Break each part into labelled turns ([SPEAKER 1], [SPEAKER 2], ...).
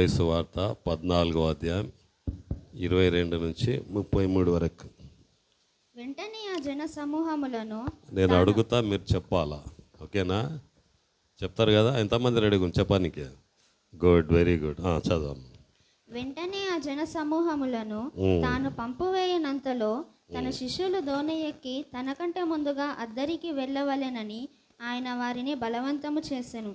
[SPEAKER 1] మత్తయి సువార్త 14వ అధ్యాయం 22 నుంచి 33 వరకు.
[SPEAKER 2] వెంటనే ఆ జన సమూహములను
[SPEAKER 1] నేను అడుగుతా, మీరు చెప్పాలా? ఓకేనా? చెప్తారు కదా? ఎంతమంది రెడీగా ఉంది చెప్పడానికి? Good, very good. చదవం.
[SPEAKER 2] వెంటనే ఆ జన సమూహములను తాను పంపివేయనంతలో తన శిష్యులు దోణి ఎక్కి తనకంటే ముందుగా అద్దరికి వెళ్ళవలెనని ఆయన వారిని బలవంతము చేసెను.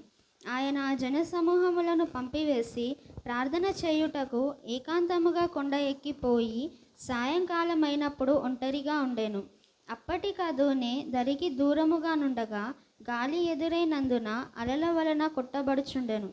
[SPEAKER 2] ఆయన ఆ జన సమూహములను పంపివేసి ప్రార్థన చేయుటకు ఏకాంతముగా కొండ ఎక్కిపోయి సాయంకాలమైనప్పుడు ఒంటరిగా ఉండెను. అప్పటికి దోణి దరికి దూరముగా నుండగా గాలి ఎదురైనందున అలల వలన కొట్టబడుచుండెను.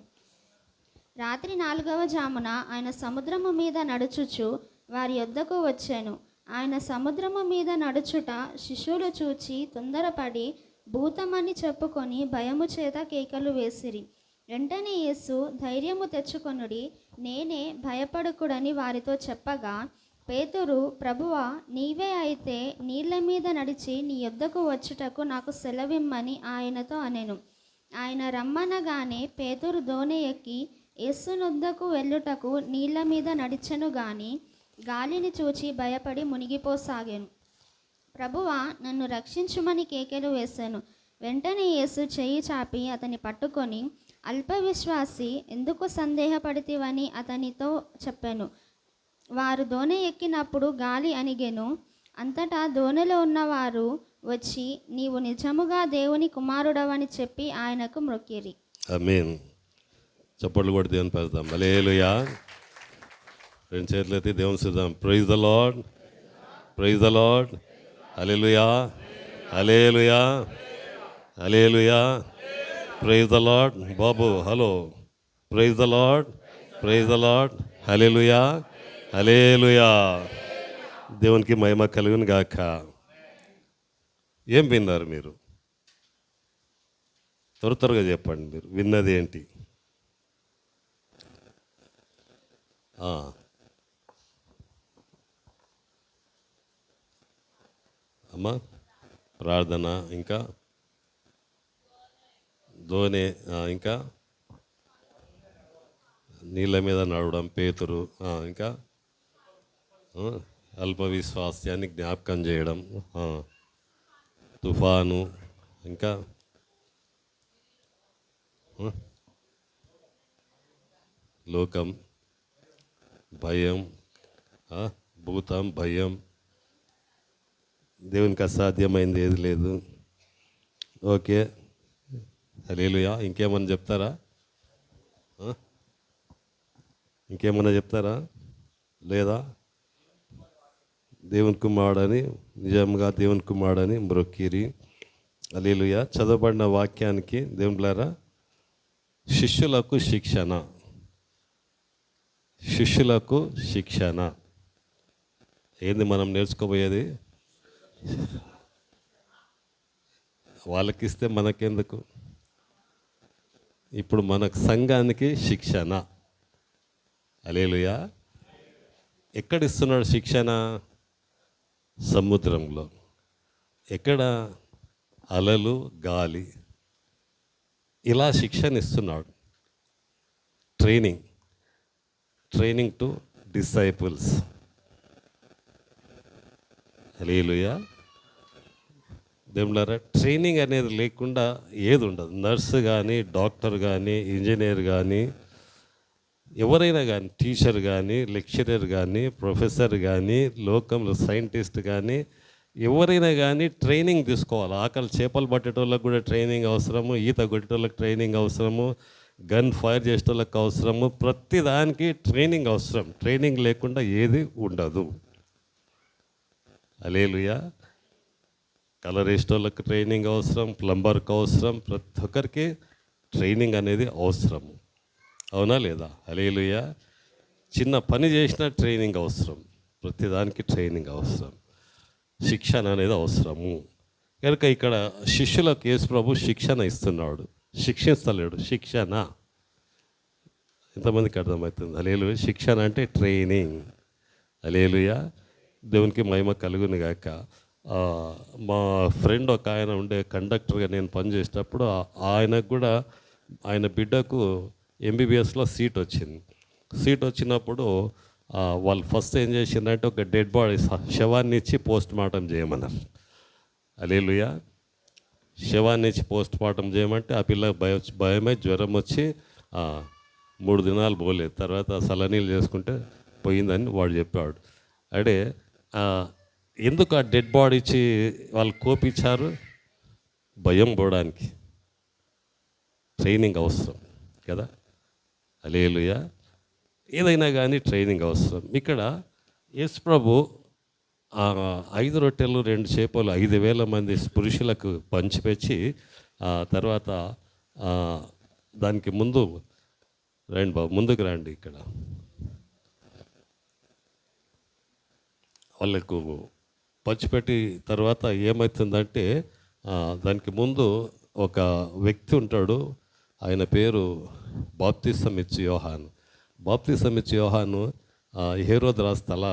[SPEAKER 2] రాత్రి 4వ జామున ఆయన సముద్రము మీద నడుచుచు వారి యొద్దకు వచ్చాను. ఆయన సముద్రము మీద నడుచుట శిష్యులు చూచి తొందరపడి భూతమని చెప్పుకొని భయము చేత కేకలు వేసిరి. వెంటనే యేసు, ధైర్యము తెచ్చుకొనుడి, నేనే, భయపడకుడని వారితో చెప్పగా, పేతురు, ప్రభువా, నీవే అయితే నీళ్ల మీద నడిచి నీ యొద్దకు వచ్చుటకు నాకు సెలవిమ్మని ఆయనతో అనెను. ఆయన రమ్మనగానే పేతురు దోణి ఎక్కి యేసునొద్దకు వెళ్ళుటకు నీళ్ల మీద నడిచెను గాని గాలిని చూచి భయపడి మునిగిపోసాగాను. ప్రభువా, నన్ను రక్షించుమని కేకలు వేశాను. వెంటనే యేసు చెయ్యి చాపి అతని పట్టుకొని, అల్పవిశ్వాసి, ఎందుకు సందేహపడితివని అతనితో చెప్పాను. వారు దోణి ఎక్కినప్పుడు గాలి అణిగెను. అంతటా దోణిలో ఉన్నవారు వచ్చి, నీవు నిజముగా దేవుని కుమారుడవని చెప్పి ఆయనకు మ్రొక్కిరి.
[SPEAKER 1] ఆమేన్. చప్పట్లు కొట్టి దేవుని పెడదాం. హల్లెలూయా. రెండు చేతులు ఎత్తి దేవుని చూద్దాం. Praise the lord, praise the lord. Hallelujah, hallelujah, hallelujah. Praise the lord. బాబు hello. Praise the lord, praise the lord. Hallelujah, hallelujah. దేవునికి మహిమ కలుగును గాక. ఏం విన్నారు మీరు? త్వరగా చెప్పండి, మీరు విన్నది ఏంటి? అమ్మా, ప్రార్థన, ఇంకా దోణి, ఇంకా నీళ్ళ మీద నడవడం, పేతురు, ఇంకా అల్ప విశ్వాసాన్ని జ్ఞాపకం చేయడం, తుఫాను, ఇంకా లోకం, భయం, భూతం, భయం. దేవునికి అసాధ్యమైంది ఏది లేదు. ఓకే, హల్లెలూయా. ఇంకేమన్నా చెప్తారా? ఇంకేమన్నా చెప్తారా? లేదా? దేవుని కుమారుడని, నిజంగా దేవుని కుమారుడని మ్రొక్కిరి. హల్లెలూయా. చదవబడిన వాక్యానికి దేవుని బిడ్డలారా, శిష్యులకు శిక్షణ, శిష్యులకు శిక్షణ. ఏంది మనం నేర్చుకోబోయేది? వాళ్ళకిస్తే మనకెందుకు? ఇప్పుడు మనకు సంఘానికి శిక్షణ. హల్లెలూయా. ఎక్కడిస్తున్నాడు శిక్షణ? సముద్రంలో. ఎక్కడ? అలలు, గాలి. ఇలా శిక్షణ ఇస్తున్నాడు. Training to disciples. హల్లెలూయా. దేవులారా, ట్రైనింగ్ అనేది లేకుండా ఏది ఉండదు. నర్సు కానీ, డాక్టర్ కానీ, ఇంజనీర్ కానీ, ఎవరైనా కానీ, టీచర్ కానీ, లెక్చరర్ కానీ, ప్రొఫెసర్ కానీ, లోకంలో సైంటిస్ట్ కానీ, ఎవరైనా కానీ ట్రైనింగ్ తీసుకోవాలి. ఆకలి చేపలు పట్టేటోళ్ళకి కూడా ట్రైనింగ్ అవసరము, ఈత కొట్టేటోళ్ళకి ట్రైనింగ్ అవసరము, గన్ ఫైర్ చేసేటోళ్ళకి అవసరము. ప్రతి దానికి ట్రైనింగ్ అవసరం. ట్రైనింగ్ లేకుండా ఏది ఉండదు. హల్లెలూయా. కలర్ వేసేటోళ్ళకి ట్రైనింగ్ అవసరం, ప్లంబర్కి అవసరం, ప్రతి ఒక్కరికి ట్రైనింగ్ అనేది అవసరం. అవునా లేదా? హల్లెలూయా. చిన్న పని చేసినా ట్రైనింగ్ అవసరం. ప్రతిదానికి ట్రైనింగ్ అవసరం. శిక్షణ అనేది అవసరము. కనుక ఇక్కడ శిష్యులకు యేసు ప్రభు శిక్షణ ఇస్తున్నాడు, శిక్షిస్తలేడు. శిక్షణ ఎంతమందికి అర్థమవుతుంది? హల్లెలూయా. శిక్షణ అంటే ట్రైనింగ్. హల్లెలూయా. దేవునికి మహిమ కలుగును గాక. మా ఫ్రెండ్ ఒక ఆయన ఉండే, కండక్టర్గా నేను పనిచేసేటప్పుడు ఆయనకు కూడా ఆయన బిడ్డకు ఎంబీబీఎస్లో సీట్ వచ్చింది. సీట్ వచ్చినప్పుడు వాళ్ళు ఫస్ట్ ఏం చేసిందంటే ఒక డెడ్ బాడీ శవాన్ని ఇచ్చి పోస్ట్ మార్టం చేయమన్నారు. హల్లెలూయా. శవాన్ని ఇచ్చి పోస్ట్ మార్టం చేయమంటే ఆ పిల్లకి భయమై జ్వరం వచ్చి 3 దినాలు పోలేదు. తర్వాత సలనీళ్ళు చేసుకుంటే పోయిందని వాడు చెప్పాడు. అంటే ఎందుకు ఆ డెడ్ బాడీ ఇచ్చి వాళ్ళు కోపించారు? భయం పోవడానికి. ట్రైనింగ్ అవసరం కదా. హల్లెలూయా. ఏదైనా కానీ ట్రైనింగ్ అవసరం. ఇక్కడ యేసు ప్రభు 5 రొట్టెలు 2 చేపలు 5,000 మంది పురుషులకు పంచిపెచ్చి తర్వాత దానికి ముందు రండి బాబు, ముందుకు రండి. ఇక్కడ వాళ్ళకు పంచిపెట్టి తర్వాత ఏమవుతుందంటే దానికి ముందు ఒక వ్యక్తి ఉంటాడు. ఆయన పేరు బాప్తిసం ఇచ్చి యోహాను. బాప్తిసం ఇచ్చి యోహాను హేరోదు రాజు తల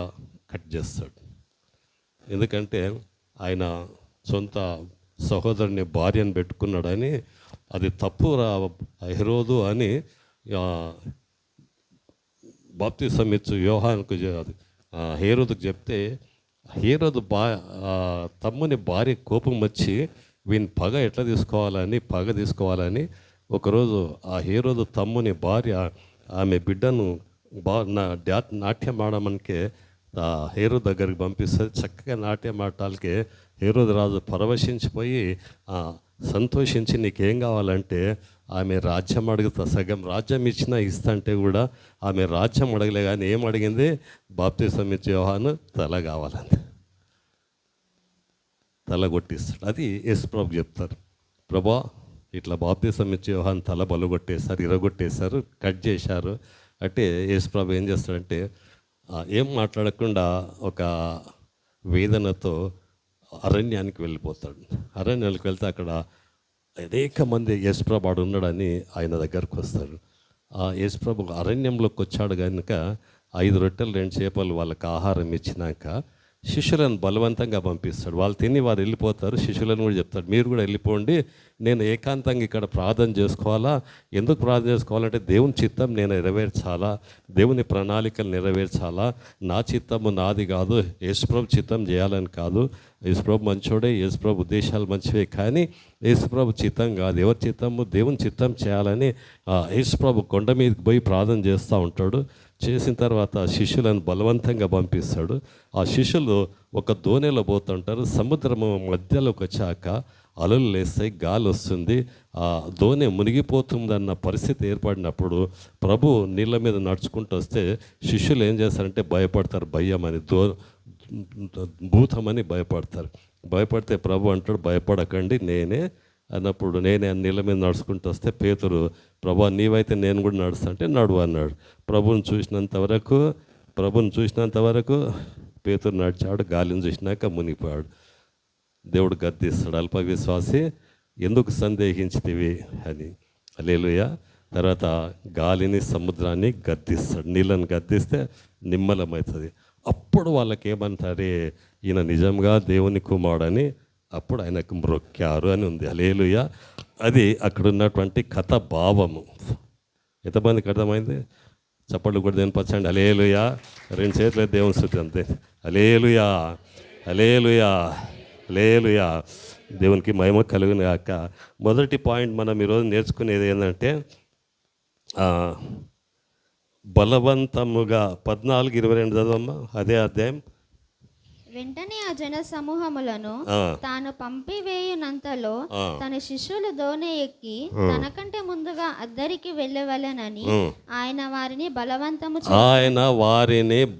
[SPEAKER 1] కట్ చేస్తాడు. ఎందుకంటే ఆయన సొంత సహోదరుని భార్యను పెట్టుకున్నాడని, అది తప్పు హేరోదు అని బాప్తిసం ఇచ్చి యోహానుకు హేరోదుకు చెప్తే, హేరోదు తమ్ముని భార్య కోపం వచ్చి వీని పగ తీసుకోవాలని ఒకరోజు ఆ హేరోదు తమ్ముని భార్య ఆమె బిడ్డను నాట్యం ఆడమనికే హేరోదు దగ్గరికి పంపిస్తుంది. చక్కగా నాట్యం ఆడటానికి హేరోదు రాజు పరవశించిపోయి సంతోషించి నీకేం కావాలంటే ఆమె రాజ్యం అడుగుతా, సగం రాజ్యం ఇచ్చినా ఇస్తంటే కూడా ఆమె రాజ్యం అడగలే. కానీ ఏం అడిగింది? బాప్తిసం ఇచ్చే యోహాను తల కావాలని. తల కొట్టిస్తాడు. అది యేసు ప్రభు చెప్తారు, ప్రభా ఇట్లా బాప్తిసం ఇచ్చే యోహాను తల బలగొట్టేశారు, ఇరగొట్టేశారు, కట్ చేశారు అంటే యేసు ప్రభు ఏం చేస్తాడంటే ఏం మాట్లాడకుండా ఒక వేదనతో అరణ్యానికి వెళ్ళిపోతాడు. అరణ్యానికి వెళ్తే అక్కడ అనేక మంది యేసు ప్రభు ఆడు ఉన్నాడని ఆయన దగ్గరకు వస్తారు. యేసు ప్రభు అరణ్యంలోకి వచ్చాడు కనుక 5 రొట్టెలు 2 చేపలు వాళ్ళకి ఆహారం ఇచ్చినాక శిష్యులను బలవంతంగా పంపిస్తాడు. వాళ్ళు తిని వారు వెళ్ళిపోతారు. శిష్యులను కూడా చెప్తాడు, మీరు కూడా వెళ్ళిపోండి, నేను ఏకాంతంగా ఇక్కడ ప్రార్థన చేసుకోవాలా. ఎందుకు ప్రార్థన చేసుకోవాలంటే దేవుని చిత్తం నేను నెరవేర్చాలా, దేవుని ప్రణాళికలు నెరవేర్చాలా. నా చిత్తము నాది కాదు, యేసుప్రభు చిత్తం చేయాలని కాదు. యేసుప్రభు మంచోడే, యేసుప్రభు ఉద్దేశాలు మంచివే, కానీ యేసుప్రభు చిత్తం కాదు. ఎవరి చిత్తము? దేవుని చిత్తం చేయాలని యేసుప్రభు కొండ మీదకి పోయి ప్రార్థన చేస్తూ ఉంటాడు. చేసిన తర్వాత శిష్యులను బలవంతంగా పంపిస్తాడు. ఆ శిష్యులు ఒక దోణిలో పోతుంటారు. సముద్రము మధ్యలోకి వచ్చాక అలలు లేస్తాయి, గాలి వస్తుంది, ఆ దోణి మునిగిపోతుందన్న పరిస్థితి ఏర్పడినప్పుడు ప్రభు నీళ్ళ మీద నడుచుకుంటూ వస్తే శిష్యులు ఏం చేస్తారంటే భయపడతారు. భయమని భూతమని భయపడితే ప్రభు అంటాడు, భయపడకండి నేనే అన్నప్పుడు నేనే నీళ్ళ మీద నడుచుకుంటూ వస్తే పేతురు, ప్రభా నీవైతే నేను కూడా నడుస్తా అంటే నడువు అన్నాడు. ప్రభుని చూసినంత వరకు పేతురు నడిచాడు. గాలిని చూసినాక మునిగిపోయాడు. దేవుడు గద్దిస్తాడు, అల్ప విశ్వాసి ఎందుకు సందేహించితివి అని. హల్లెలూయా. తర్వాత గాలిని సముద్రాన్ని గద్దిస్తాడు. నీళ్ళని గద్దిస్తే నిమ్మలమవుతుంది. అప్పుడు వాళ్ళకి ఏమంటారే, ఈయన నిజంగా దేవుని కుమారుడని అప్పుడు ఆయనకు మ్రొక్కారు అని ఉంది. హల్లెలూయా. అది అక్కడ ఉన్నటువంటి కథ భావము. ఎంతమందికి అర్థమైంది? చప్పట్లు కూడా దేనిపచ్చండి. హల్లెలూయా. 2 చేతుల దేవుని స్తుతి అంతే. హల్లెలూయా, హల్లెలూయా, హల్లెలూయా. దేవునికి మహిమ కలుగును గాక. మొదటి పాయింట్ మనం ఈరోజు నేర్చుకునేది ఏంటంటే బలవంతముగా 14:22 చదవమ్మా, అదే అధ్యాయం.
[SPEAKER 2] వెంటనే ఆ జన సమూహములను తాను పంపివేయునంతలో తన శిష్యులు దోణి ఎక్కి తనకంటే ముందుగా అద్దరికి వెళ్ళవలెనని ఆయన వారిని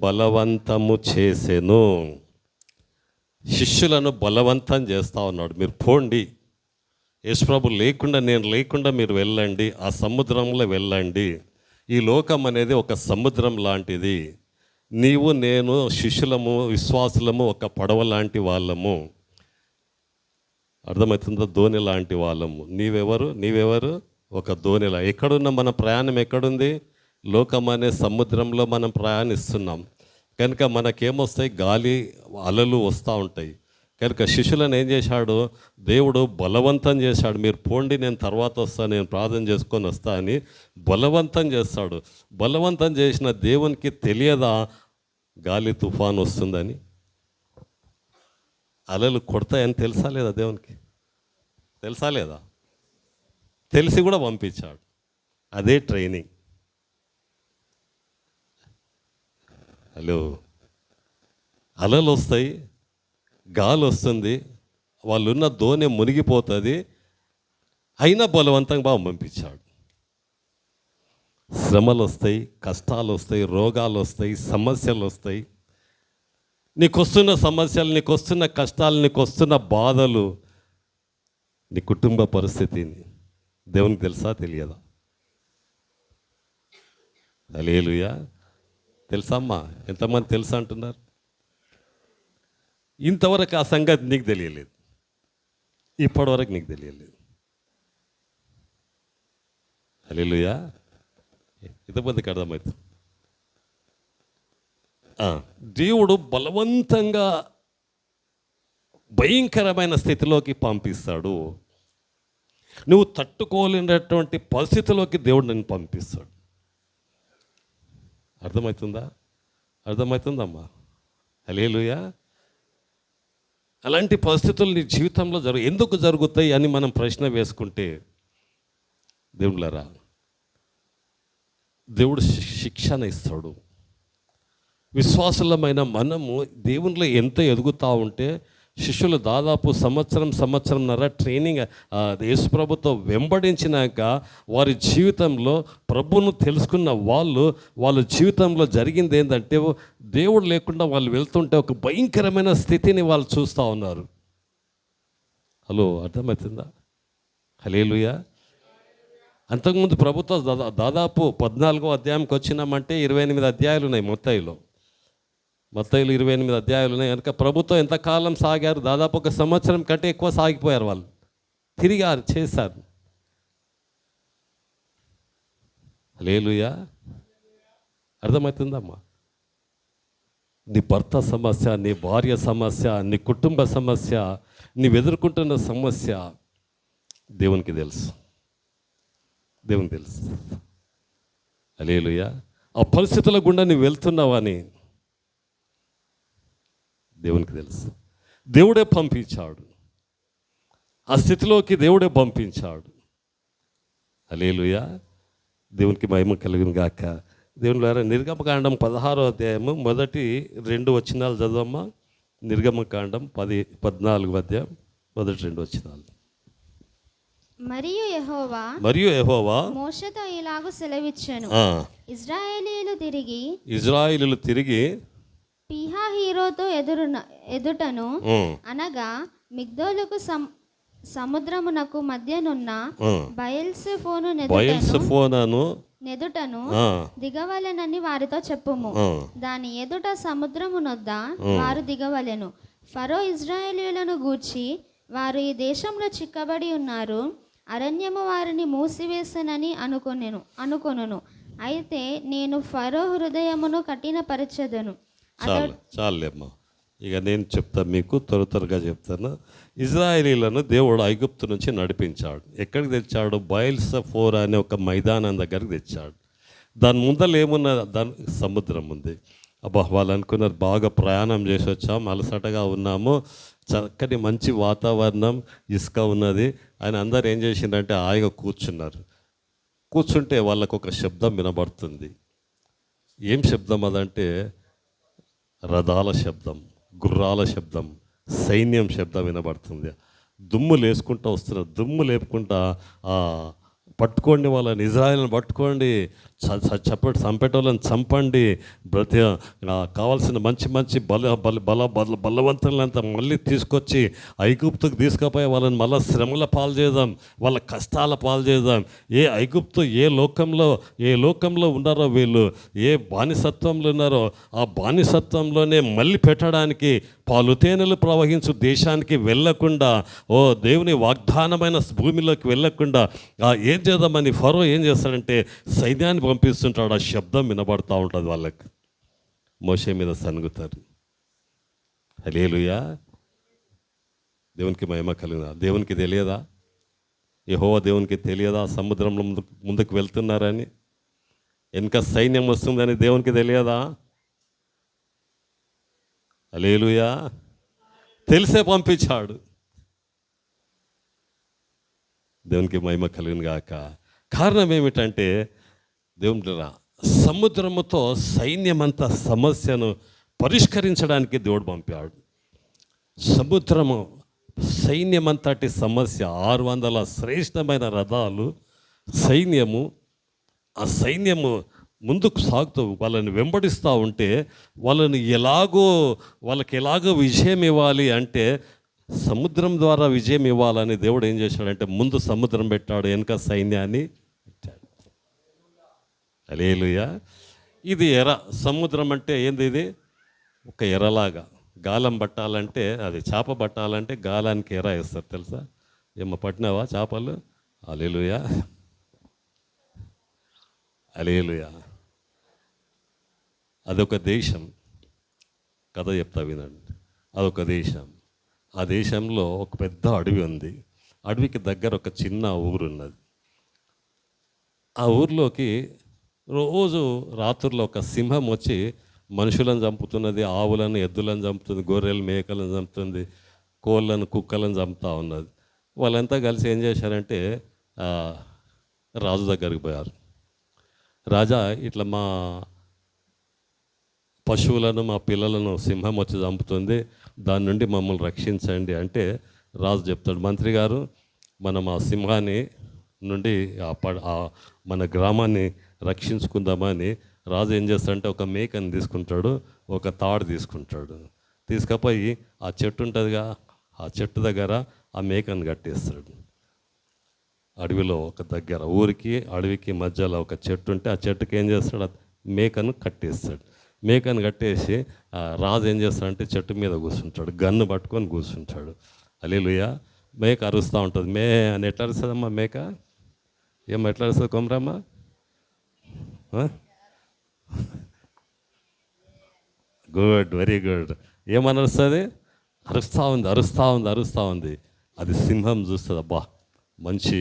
[SPEAKER 2] బలవంతము చేసెను. శిష్యులను బలవంతం చేస్తా ఉన్నాడు, మీరు పోండి, యేసుప్రభు నేను లేకుండా మీరు వెళ్ళండి, ఆ సముద్రంలో వెళ్ళండి. ఈ లోకం అనేది ఒక సముద్రం లాంటిది. నీవు నేను శిష్యులము, విశ్వాసులము ఒక పడవ లాంటి వాళ్ళము. అర్థమవుతుందో? దోణి లాంటి వాళ్ళము. నీవెవరు? ఒక దోణిలా. ఎక్కడున్న మన ప్రయాణం ఎక్కడుంది? లోకం అనే సముద్రంలో మనం ప్రయాణిస్తున్నాం కనుక మనకేమొస్తాయి? గాలి అలలు వస్తూ ఉంటాయి.
[SPEAKER 1] కనుక శిష్యులను ఏం చేశాడు? దేవుడు బలవంతం చేశాడు. మీరు పోండి, నేను తర్వాత వస్తాను, నేను ప్రార్థన చేసుకొని వస్తా అని బలవంతం చేస్తాడు. బలవంతం చేసిన దేవునికి తెలియదా గాలి తుఫాను వస్తుందని? అలలు కొడతాయని తెలుసా లేదా దేవునికి? తెలుసా లేదా? తెలిసి కూడా పంపించాడు. అదే ట్రైనింగ్. హలో, అలలు వస్తాయి, గాలి వస్తుంది, వాళ్ళున్న దోణి మునిగిపోతుంది, అయినా బలవంతంగా పంపించాడు. శ్రమలు వస్తాయి, కష్టాలు వస్తాయి, రోగాలు వస్తాయి, సమస్యలు వస్తాయి. నీకు వస్తున్న సమస్యలు, నీకు వస్తున్న కష్టాలు, నీకు వస్తున్న బాధలు, నీ కుటుంబ పరిస్థితిని దేవునికి తెలుసా తెలియదా? హల్లెలూయా. తెలుసా అమ్మా? ఎంతమంది తెలుసా అంటున్నారు? ఇంతవరకు ఆ సంగతి నీకు తెలియలేదు, ఇప్పటివరకు నీకు తెలియలేదు. హల్లెలూయా. ఎంతమందికి అర్థమవుతుంది? దేవుడు బలవంతంగా భయంకరమైన స్థితిలోకి పంపిస్తాడు. నువ్వు తట్టుకోలేనటువంటి పరిస్థితిలోకి దేవుడు నిన్ను పంపిస్తాడు. అర్థమవుతుందా? అర్థమవుతుందమ్మా? హల్లెలూయా. అలాంటి పరిస్థితులు నీ జీవితంలో ఎందుకు జరుగుతాయి అని మనం ప్రశ్న వేసుకుంటే, దేవుళ్ళారా, దేవుడు శిక్షణ ఇస్తాడు. విశ్వాసులమైన మనము దేవునిలో ఎంత ఎదుగుతూ ఉంటే, శిష్యులు దాదాపు సంవత్సరంన్నర ట్రైనింగ్ యేసుప్రభుతో వెంబడించినాక వారి జీవితంలో ప్రభువును తెలుసుకున్న వాళ్ళ జీవితంలో జరిగింది ఏంటంటే, దేవుడు లేకుండా వాళ్ళు వెళ్తుంటే ఒక భయంకరమైన స్థితిని వాళ్ళు చూస్తూ ఉన్నారు. హలో, అర్థమవుతుందా? హల్లెలూయా. అంతకుముందు ప్రభుత్వ దాదాపు 14వ అధ్యాయంకి వచ్చినామంటే 28 అధ్యాయాలు ఉన్నాయి మత్తయిలో 28 అధ్యాయాలు ఉన్నాయి. కనుక ప్రభుత్వం ఎంతకాలం సాగారు? దాదాపు 1 సంవత్సరం కంటే ఎక్కువ సాగిపోయారు. వాళ్ళు తిరిగారు, చేశారు. హల్లెలూయా. అర్థమవుతుందమ్మా? నీ భర్త సమస్య, నీ భార్య సమస్య, నీ కుటుంబ సమస్య, నీవు ఎదుర్కొంటున్న సమస్య దేవునికి తెలుసు. దేవునికి తెలుసు. హల్లెలూయా. ఆ పరిస్థితుల గుండా నువ్వు వెళ్తున్నావని దేవునికి తెలుసు. దేవుడే పంపించాడు, ఆ స్థితిలోకి దేవుడే పంపించాడు. హల్లెలూయా. దేవునికి మహిమ కలుగును గాక. దేవుని ద్వారా నిర్గమకాండం 16వ అధ్యాయము 1-2 వచనాలు చదవమ్మా. నిర్గమకాండం 14వ అధ్యాయం 1-2 వచనాలు.
[SPEAKER 2] మరియు యెహోవా మోషేతో ఇలాగు సెలవిచ్చెను, ఇజ్రాయేలీయులు తిరిగి పీహహీరోతు ఎదుటను అనగా మిగ్దోలుకు సముద్రమునకు మధ్యనున్న బయల్సెఫోను నెదుటను దిగవలెనని వారితో చెప్పుము. దాని ఎదుట సముద్రమునొద్ద వారు దిగవలెను. ఫరో ఇజ్రాయేలీయులను గూర్చి, వారు ఈ దేశంలో చిక్కబడి ఉన్నారు, అరణ్యము వారిని మూసివేసనని అనుకొనును. అయితే నేను ఫరో హృదయమును కఠినపరచెదను.
[SPEAKER 1] చాలేమ్మా, ఇక నేను చెప్తాను మీకు, త్వరగా చెప్తాను. ఇజ్రాయేలీలను దేవుడు ఐగుప్తు నుంచి నడిపించాడు. ఎక్కడికి తెచ్చాడు? బయల్సెఫోర్ అనే ఒక మైదానం దగ్గరికి తెచ్చాడు. దాని ముందర ఏమున్న? దాని సముద్రం ఉంది. అబ్బా, వాళ్ళు అనుకున్నారు బాగా ప్రయాణం చేసి వచ్చాము, అలసటగా ఉన్నాము, చక్కని మంచి వాతావరణం, ఇసుక ఉన్నది. ఆయన అందరు ఏం చేసిందంటే హాయిగా కూర్చున్నారు. కూర్చుంటే వాళ్ళకు ఒక శబ్దం వినబడుతుంది. ఏం శబ్దం అదంటే రథాల శబ్దం, గుర్రాల శబ్దం, సైన్యం శబ్దం వినబడుతుంది. దుమ్ములు వేసుకుంటూ వస్తున్నారు. దుమ్ము లేపుకుంటా పట్టుకోండి, వాళ్ళని ఇజ్రాయేల్ని పట్టుకోండి, చంపేటోళ్ళని చంపండి, కావాల్సిన మంచి బలవంతులంతా మళ్ళీ తీసుకొచ్చి ఐగుప్తుకు తీసుకుపోయి వాళ్ళని మళ్ళీ శ్రమల పాలు చేద్దాం, వాళ్ళ కష్టాల పాలు చేద్దాం. ఏ లోకంలో ఉన్నారో వీళ్ళు, ఏ బానిసత్వంలో ఉన్నారో ఆ బానిసత్వంలోనే మళ్ళీ పెట్టడానికి, పాలు తేనెలు ప్రవహించు దేశానికి వెళ్ళకుండా, దేవుని వాగ్దానమైన భూమిలోకి వెళ్ళకుండా ఏం చేద్దామని ఫరో ఏం చేస్తాడంటే సైన్యాన్ని పంపిస్తుంటాడు. ఆ శబ్దం వినబడుతూ ఉంటుంది. వాళ్ళకి మోషే మీద సనుగుతారు. హల్లెలూయా. దేవునికి మహిమ కలిగిన దేవునికి తెలియదా? యెహోవా దేవునికి తెలియదా సముద్రంలో ముందుకు వెళ్తున్నారని? వెనుక సైన్యం వస్తుందని దేవునికి తెలియదా? హల్లెలూయా. తెలిసే పంపించాడు. దేవునికి మహిమ కలిగిన గాక. కారణం ఏమిటంటే దేవుని సముద్రముతో సైన్యమంత సమస్యను పరిష్కరించడానికి దేవుడు పంపాడు. సముద్రము సైన్యమంతటి సమస్య, 600 శ్రేష్టమైన రథాలు, సైన్యము. ఆ సైన్యము ముందుకు సాగుతూ వాళ్ళని వెంబడిస్తూ ఉంటే వాళ్ళకి ఎలాగో విజయం ఇవ్వాలి అంటే సముద్రం ద్వారా విజయం ఇవ్వాలని దేవుడు ఏం చేశాడంటే ముందు సముద్రం పెట్టాడు, వెనుక సైన్యాన్ని పెట్టాడు. హల్లెలూయా. ఇది ఎర. సముద్రం అంటే ఏంది? ఇది ఒక ఎరలాగా. గాలం పట్టాలంటే, అది చేప పట్టాలంటే గాలానికి ఎర వేస్తారు, తెలుసా? ఏమో పట్టినావా చేపలు? హల్లెలూయా, హల్లెలూయా. అదొక దేశం. కథ చెప్తా వినండి. అదొక దేశం. ఆ దేశంలో ఒక పెద్ద అడవి ఉంది. అడవికి దగ్గర ఒక చిన్న ఊరు ఉన్నది. ఆ ఊర్లోకి రోజు రాత్రుల్లో ఒక సింహం వచ్చి మనుషులను చంపుతున్నది, ఆవులను, ఎద్దులను చంపుతుంది, గొర్రెలు, మేకలను చంపుతుంది, కోళ్ళను, కుక్కలను చంపుతూ ఉన్నది. వాళ్ళంతా కలిసి ఏం చేశారంటే రాజు దగ్గరికి పోయారు. రాజా, ఇట్లా మా పశువులను, మా పిల్లలను సింహం వచ్చి చంపుతుంది, దాని నుండి మమ్మల్ని రక్షించండి అంటే రాజు చెప్తాడు, మంత్రి గారు, మనం ఆ సింహాన్ని నుండి మన గ్రామాన్ని రక్షించుకుందామని రాజు ఏం చేస్తాడంటే ఒక మేకని తీసుకుంటాడు, ఒక తాడు తీసుకుంటాడు, తీసుకుపోయి ఆ చెట్టు ఉంటుందిగా, ఆ చెట్టు దగ్గర ఆ మేకను కట్టేస్తాడు. అడవిలో ఒక దగ్గర, ఊరికి అడవికి మధ్యలో ఒక చెట్టు ఉంటే ఆ చెట్టుకి ఏం చేస్తాడు, మేకను కట్టేస్తాడు. మేకను కట్టేసి రాజు ఏం చేస్తాడంటే చెట్టు మీద కూర్చుంటాడు, గన్ను పట్టుకొని కూర్చుంటాడు. హల్లెలూయా. మేక అరుస్తూ ఉంటుంది. మే అని ఎట్లా అరుస్తుందమ్మా మేక? ఎట్లా అరుస్తుంది కొమరమ్మ? Good, very good. ఏమని అరుస్తుంది? అరుస్తూ ఉంది. అది సింహం చూస్తుంది, అబ్బా మంచి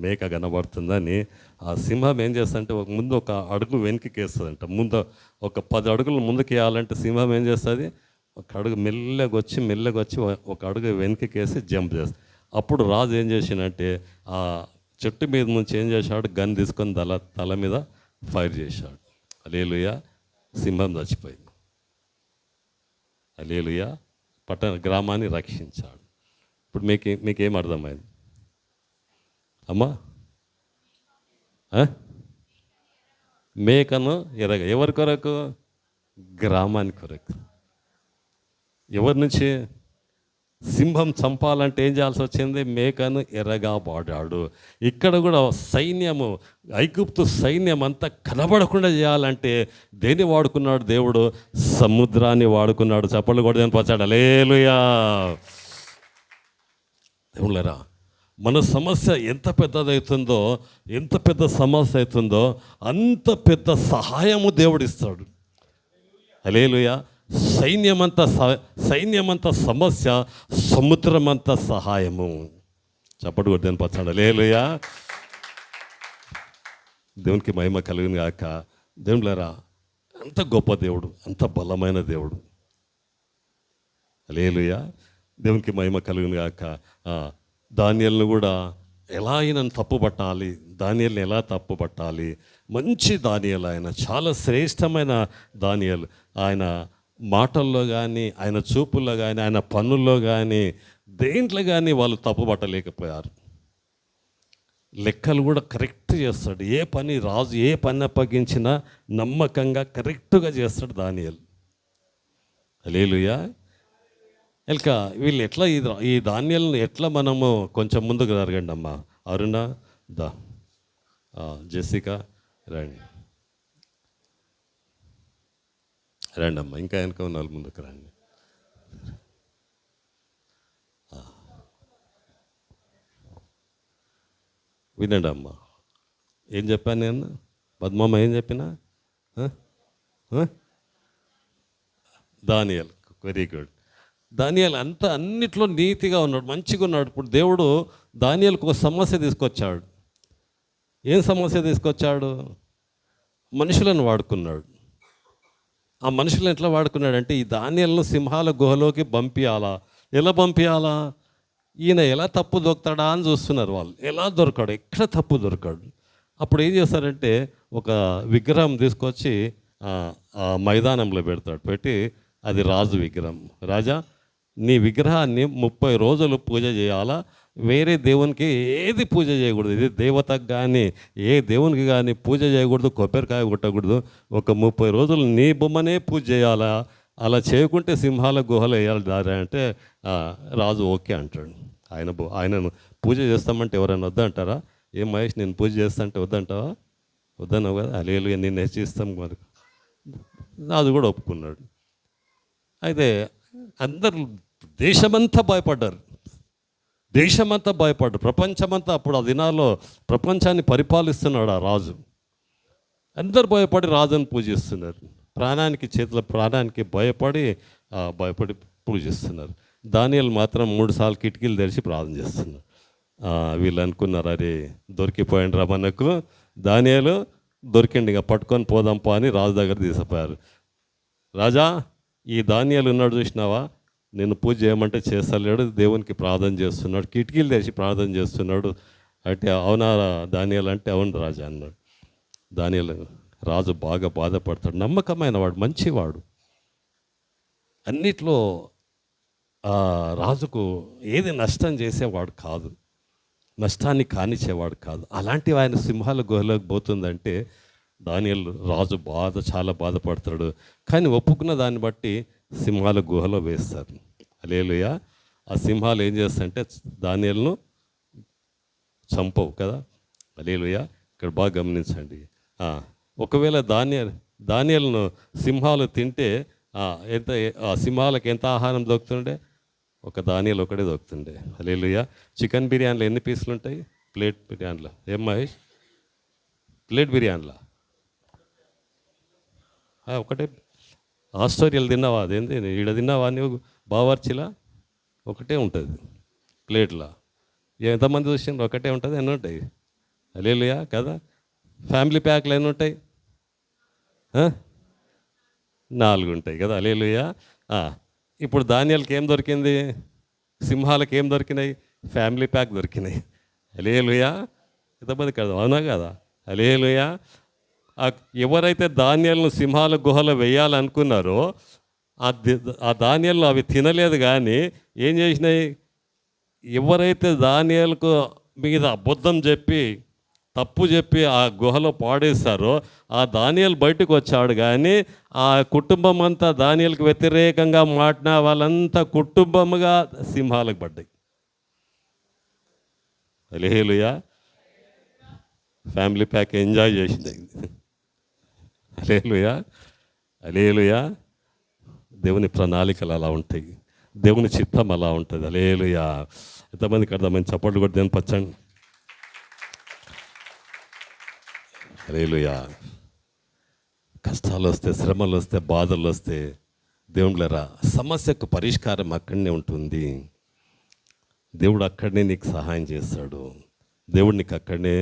[SPEAKER 1] మేక కనబడుతుందని ఆ సింహం ఏం చేస్తుందంటే ముందు ఒక అడుగు వెనక్కి వేస్తుందంట. ముందు ఒక 10 అడుగులు ముందుకు వేయాలంటే సింహం ఏం చేస్తుంది, ఒక అడుగు మెల్లగా వచ్చి ఒక అడుగు వెనక్కి వేసి జంప్ చేస్తుంది. అప్పుడు రాజు ఏం చేసినంటే ఆ చెట్టు మీద నుంచి ఏం చేశాడు, గన్ తీసుకొని తల మీద ఫైర్ చేశాడు. హల్లెలూయా. సింహం చచ్చిపోయింది. హల్లెలూయా. గ్రామాన్ని రక్షించాడు. ఇప్పుడు మీకేం అర్థమైంది అమ్మా? మేకను ఎవరి కొరకు? గ్రామాని కొరకు. ఎవరి నుంచి? సింహం చంపాలంటే ఏం చేయాల్సి వచ్చింది? మేకను ఎరగా వాడాడు. ఇక్కడ కూడా సైన్యము, ఐగుప్తు సైన్యం అంతా కనబడకుండా చేయాలంటే దేన్ని వాడుకున్నాడు దేవుడు? సముద్రాన్ని వాడుకున్నాడు. చప్పట్లు కూడా పచ్చాడు. హల్లెలూయా. దేవుళ్ళరా, మన సమస్య ఎంత పెద్దదవుతుందో, ఎంత పెద్ద సమస్య అవుతుందో అంత పెద్ద సహాయము దేవుడిస్తాడు. హల్లెలూయా. సైన్యమంత సమస్య, సముద్రమంత సహాయము. చప్పటి కొట్టి పచ్చాడు. హల్లెలూయా. దేవునికి మహిమ కలిగిన గాక. దేవుళ్ళరా, అంత గొప్ప దేవుడు, అంత బలమైన దేవుడు. హల్లెలూయా. దేవునికి మహిమ కలిగిన గాక. దానియేలును కూడా ఎలా ఆయనను తప్పుపట్టాలి, దానియేలుని ఎలా తప్పుపట్టాలి? మంచి దానియేలు ఆయన, చాలా శ్రేష్టమైన దానియేలు. ఆయన మాటల్లో కానీ, ఆయన చూపుల్లో కానీ, ఆయన పనుల్లో కానీ, దేంట్లో కానీ వాళ్ళు తప్పుపట్టలేకపోయారు. లెక్కలు కూడా కరెక్ట్ చేస్తాడు. రాజు ఏ పని అప్పగించినా నమ్మకంగా కరెక్ట్గా చేస్తాడు దానియేలు. హల్లెలూయా. ఇక వీళ్ళు ఎట్లా ఈ ధాన్యాలను ఎట్లా మనము కొంచెం ముందుకు జరగండి అమ్మా. అరుణ, జెసికా రండి అమ్మా. ఇంకా వెనక ఉన్న వాళ్ళు ముందుకు రండి. వినండి అమ్మా, ఏం చెప్పాను నేను? పద్మమ్మ ఏం చెప్పినా? దానియేలు. Very good. దానియేలు అన్నిట్లో నీతిగా ఉన్నాడు, మంచిగా ఉన్నాడు. ఇప్పుడు దేవుడు దానియేలుకు ఒక సమస్య తీసుకొచ్చాడు. ఏం సమస్య తీసుకొచ్చాడు? మనుషులను వాడుకున్నాడు. ఆ మనుషులను ఎట్లా వాడుకున్నాడంటే, ఈ దానియేలును సింహాల గుహలోకి పంపించాలా? ఎలా పంపించాలా? ఈయన ఎలా తప్పు దొరుకుతాడా అని చూస్తున్నారు వాళ్ళు. ఎలా దొరకాడు, ఎక్కడ తప్పు దొరకాడు. అప్పుడు ఏం చేస్తారంటే, ఒక విగ్రహం తీసుకొచ్చి ఆ మైదానంలో పెడతాడు. పెట్టి అది రాజు విగ్రహం. రాజా, నీ విగ్రహాన్ని 30 రోజులు పూజ చేయాలా, వేరే దేవునికి ఏది పూజ చేయకూడదు. ఇది దేవతకు కానీ ఏ దేవునికి కానీ పూజ చేయకూడదు, కొబ్బరికాయ కొట్టకూడదు. ఒక 30 రోజులు నీ బొమ్మనే పూజ చేయాలా, అలా చేయకుంటే సింహాల గుహలు వేయాలి దారి అంటే రాజు ఓకే అంటాడు. ఆయనను పూజ చేస్తామంటే ఎవరైనా వద్దంటారా? ఏం మహేష్, నేను పూజ చేస్తా అంటే వద్దంటావా? వద్దన్నావు కదా, అలేలు నిన్ను హెచ్చిస్తాం మరి. రాజు కూడా ఒప్పుకున్నాడు. అయితే అందరు దేశమంతా భయపడ్డారు. ప్రపంచమంతా. అప్పుడు ఆ దినాల్లో ప్రపంచాన్ని పరిపాలిస్తున్నాడు ఆ రాజు. అందరు భయపడి రాజును పూజిస్తున్నారు. ప్రాణానికి భయపడి పూజిస్తున్నారు. దానియేలు మాత్రం 3 సార్లు కిటికీలు తెరిచి ప్రార్థన చేస్తున్నారు. వీళ్ళు అనుకున్నారు, అరే దొరికిపోయిండ్రా మనకు, దానియేలు దొరికిండి, ఇక పట్టుకొని పోదాంపా అని రాజు దగ్గర తీసుకుపోయారు. రాజా, ఈ దానియేలు ఉన్నాడు చూసినావా, నేను పూజ చేయమంటే చేస్తలేడు, దేవునికి ప్రార్థన చేస్తున్నాడు, కిటికీలు తెరిచి ప్రార్థన చేస్తున్నాడు అంటే అవునా దానియేలు అంటే అవును రాజా అన్నాడు. దానియేలు రాజు బాగా బాధపడతాడు. నమ్మకమైన వాడు, మంచివాడు, అన్నిట్లో రాజుకు ఏది నష్టం చేసేవాడు కాదు, నష్టాన్ని కానిచ్చేవాడు కాదు. అలాంటి ఆయన సింహాల గుహలోకి పోతుందంటే దానియేలు రాజు చాలా బాధపడతాడు. కానీ ఒప్పుకున్న దాన్ని బట్టి సింహాల గుహలో వేస్తారు. హల్లెలూయా. ఆ సింహాలు ఏం చేస్తాయంటే దానియేలును చంపవు కదా. హల్లెలూయా. ఇక్కడ బాగా గమనించండి. ఒకవేళ దానియేలును సింహాలు తింటే ఎంత ఆ సింహాలకు ఎంత ఆహారం దొరుకుతుండే? ఒక దానియేలు ఒకటే దొరుకుతుండే. హల్లెలూయా. చికెన్ బిర్యానీలో ఎన్ని పీసులు ఉంటాయి? ప్లేట్ బిర్యానీలో ఏం మహేష్? ప్లేట్ బిర్యానీలో ఒకటే. ఆస్ట్రేలియాలో తిన్నావా? అదేంటి ఈడ తిన్నావా? నువ్వు బావర్చిలా ఒకటే ఉంటుంది ప్లేట్లో. ఎంతమంది చూసిండ్రు? ఒకటే ఉంటుంది. ఎన్ని ఉంటాయి? హల్లెలూయా కదా. ఫ్యామిలీ ప్యాక్లు ఎన్ని ఉంటాయి? 4 ఉంటాయి కదా. హల్లెలూయా. ఇప్పుడు దానియేలుకి ఏం దొరికింది? సింహాలకు ఏం దొరికినాయి? ఫ్యామిలీ ప్యాక్ దొరికినాయి. హల్లెలూయా. ఎంతమంది కదా, అవునా కదా? హల్లెలూయా. ఎవరైతే దానియేలును సింహాల గుహలో వేయాలనుకున్నారో ఆ దానియేలు అవి తినలేదు. కానీ ఏం చేసినాయి? ఎవరైతే దానియేలుకు మీద అబద్ధం చెప్పి తప్పు చెప్పి ఆ గుహలో పాడేస్తారో ఆ దానియేలు బయటకు వచ్చాడు. కానీ ఆ కుటుంబం అంతా దానియేలుకు వ్యతిరేకంగా మాటిన వాళ్ళంతా కుటుంబముగా సింహాలకు పడ్డాయి. హల్లెలూయా. ఫ్యామిలీ ప్యాక్ ఎంజాయ్ చేసింది. హల్లెలూయా. హల్లెలూయా. దేవుని ప్రణాళికలు అలా ఉంటాయి, దేవుని చిత్తం అలా ఉంటుంది. హల్లెలూయా. ఎంతమందికి అర్థమైంది? చప్పట్లు కొట్టి దేని పచ్చండి. హల్లెలూయా. కష్టాలు వస్తే, శ్రమలు వస్తే, బాధలు వస్తే దేవుళ్ళరా సమస్యకు పరిష్కారం అక్కడనే ఉంటుంది. దేవుడు అక్కడనే నీకు సహాయం చేస్తాడు. దేవుడు నీకు అక్కడనే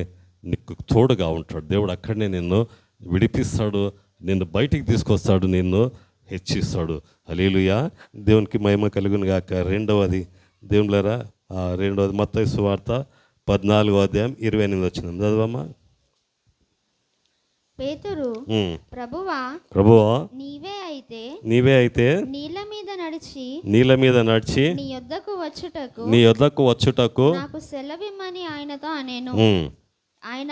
[SPEAKER 1] నీకు తోడుగా ఉంటాడు. దేవుడు అక్కడనే నిన్ను విడిపిస్తాడు, నిన్ను బయటికి తీసుకొస్తాడు, నిన్ను హెచ్చిస్తాడు. హల్లెలూయా. దేవునికి మహిమ కలుగును గాక. రెండవది దేవుళ్ళరా, రెండవది మత్తయి సువార్త 14వ అధ్యాయం 28 వచ్చిన చదవమ్మా.
[SPEAKER 2] పేతురు, ప్రభువా
[SPEAKER 1] నీవే అయితే
[SPEAKER 2] నీళ్ళ మీద నడిచి నీ
[SPEAKER 1] యొద్దకు వచ్చుటకు
[SPEAKER 2] నాకు సెలవిమ్మని ఆయనతో అనెను. ఆయన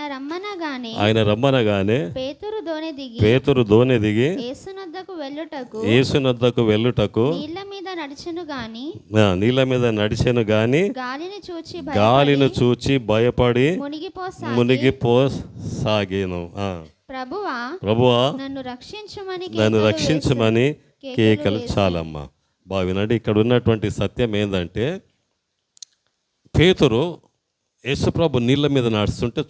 [SPEAKER 2] రమ్మనగానే పేతురు దోణి దిగి యేసునొద్దకు వెళ్ళుటకు నీళ్ళ మీద నడిచెను గాని గాలిని చూచి భయపడి మునిగిపోసాగెను. ప్రభువా నన్ను రక్షించమని కేకలు. చాలమ్మా బాగా వినండి. ఇక్కడ ఉన్నటువంటి సత్యం ఏంటంటే, పేతురు యేసుప్రభు నీళ్ళ మీద నడుస్తుంటే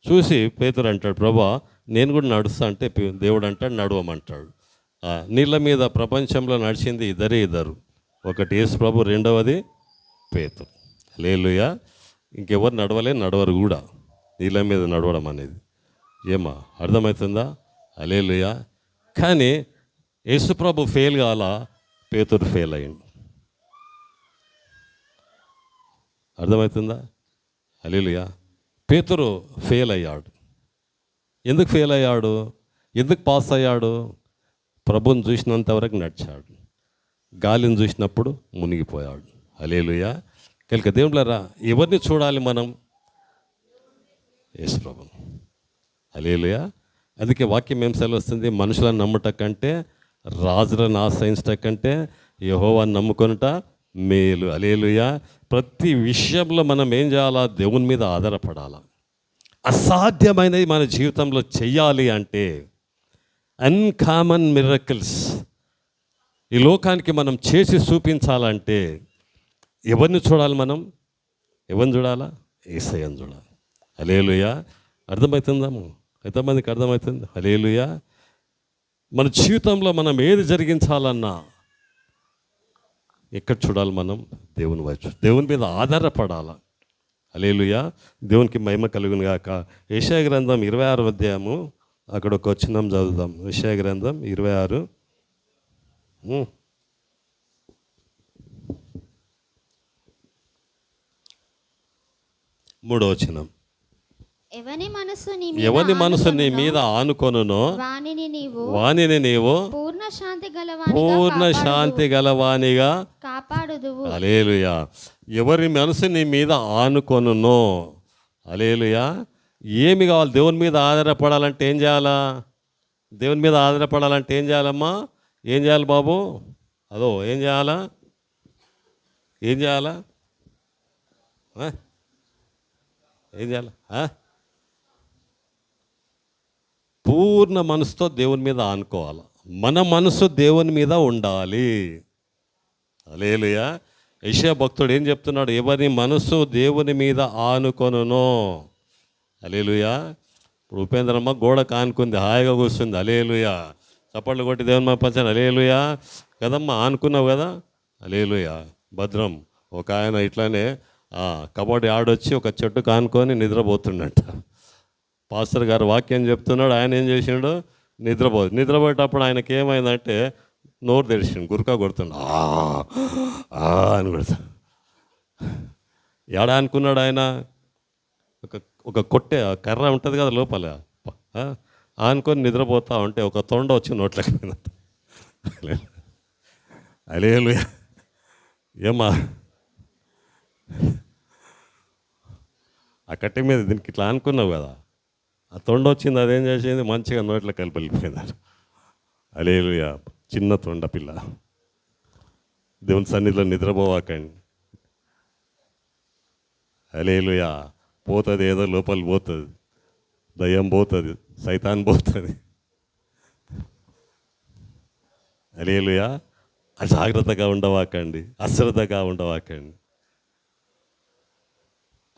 [SPEAKER 2] చూసి పేతురు అంటాడు, ప్రభువా నేను కూడా నడుస్తా అంటే దేవుడు అంటాడు నడవమంటాడు. నీళ్ళ మీద ప్రపంచంలో నడిచింది ఇద్దరు.
[SPEAKER 1] ఒకటి యేసు ప్రభు, రెండవది పేతురు. హల్లెలూయా. ఇంకెవరు నడవరు కూడా నీళ్ళ మీద నడవడం అనేది. ఏమా అర్థమవుతుందా? హల్లెలూయా. కానీ యేసు ప్రభు ఫెయిల్ కావాలా, పేతురు ఫెయిల్ అయ్యిండు. అర్థమవుతుందా? హల్లెలూయా. పేతురు ఫెయిల్ అయ్యాడు. ఎందుకు ఫెయిల్ అయ్యాడు? ఎందుకు పాస్ అయ్యాడు? ప్రభుని చూసినంత వరకు నడిచాడు, గాలిని చూసినప్పుడు మునిగిపోయాడు. హల్లెలూయా. కనుక దేవుళ్ళారా, ఎవరిని చూడాలి మనం? యేసు ప్రభుని. హల్లెలూయా. అందుకే వాక్యం ఏం సెలవుస్తుంది? మనుషులను నమ్ముట కంటే, రాజులను ఆశ్రయించట కంటే యెహోవాను నమ్ముకొనుట మేలు. హల్లెలూయా. ప్రతి విషయంలో మనం ఏం చేయాలా? దేవుని మీద ఆధారపడాలా. అసాధ్యమైనది మన జీవితంలో చెయ్యాలి అంటే, అన్కామన్ మిరకిల్స్ ఈ లోకానికి మనం చేసి చూపించాలంటే ఎవరిని చూడాలి? మనం ఎవరిని చూడాలా? యేసయ్యను చూడాలి. హల్లెలూయా. అర్థమవుతుందా? ఎంతమందికి అర్థమవుతుంది? హల్లెలూయా. మన జీవితంలో మనం ఏది జరిగించాలన్నా ఎక్కడ చూడాలి? మనం దేవుని వైపు, దేవుని మీద ఆధారపడాలా. హల్లెలూయా. దేవునికి మహిమ కలుగును గాక. యెషయా గ్రంథం 26వ అధ్యాయము, అక్కడ ఒక వచనం చదువుదాం. యెషయా గ్రంథం 26, 3వ వచనం.
[SPEAKER 2] ఎవని మనసు
[SPEAKER 1] నీ మీద ఆనుకొనునో వానిని నీవు
[SPEAKER 2] పూర్ణ శాంతి
[SPEAKER 1] గలవానిగా
[SPEAKER 2] కాపాడుదువు.
[SPEAKER 1] హల్లెలూయా. ఎవరి మనసు నీ మీద ఆనుకొనునో. హల్లెలూయా. ఏమి కావాలి? దేవుని మీద ఆధారపడాలంటే ఏం చేయాలా? దేవుని మీద ఆధారపడాలంటే ఏం చేయాలమ్మా? ఏం చేయాలి బాబు? ఏం చేయాలా? ఏం చేయాలా? ఏం చేయాలా? పూర్ణ మనసుతో దేవుని మీద ఆనుకోవాలి. మన మనసు దేవుని మీద ఉండాలి. హల్లెలూయా. యెషయా భక్తుడు ఏం చెప్తున్నాడు? ఎవరి మనసు దేవుని మీద ఆనుకొనునో. హల్లెలూయా. ఇప్పుడు ఉపేంద్రమ్మ గోడకు ఆనుకుంది, హాయిగా కూర్చుంది. హల్లెలూయా. చప్పట్లు కొట్టి దేవుని మా పంచాను. హల్లెలూయా. కదమ్మా, ఆనుకున్నావు కదా. హల్లెలూయా. భద్రం. ఒక ఆయన ఇట్లానే కబడ్డీ ఆడొచ్చి ఒక చెట్టుకు ఆనుకొని నిద్రపోతుండట. పాస్టర్ గారు వాక్యం చెప్తున్నాడు, ఆయన ఏం చేసిండు? నిద్రపోయేటప్పుడు ఆయనకి ఏమైందంటే నోరు తెరిచిండు, గురక కొడుతుండు, అని కొడుతాడు. ఎడా అనుకున్నాడు ఆయన? ఒక కొట్టే కర్ర ఉంటుంది కదా లోపల, ఆనుకొని నిద్రపోతా ఉంటే ఒక తొండ వచ్చి నోట్లోకి పోయిందంట. హల్లెలూయా. ఏమా ఆ కట్టె మీద దీనికి ఇట్లా అనుకున్నావు కదా, ఆ తొండ వచ్చింది, అదేం చేసింది? మంచిగా నోట్లో కలిపి వెళ్ళిపోయింది. హల్లెలూయా. చిన్న తొండ పిల్ల. దేవుని సన్నిధిలో నిద్రపోవాకండి. హల్లెలూయా. పోతుంది, ఏదో లోపల పోతుంది, దయ్యం పోతుంది, సైతాన్ పోతుంది. హల్లెలూయా. అజాగ్రత్తగా ఉండవాకండి, అశ్రద్ధగా ఉండవాకండి.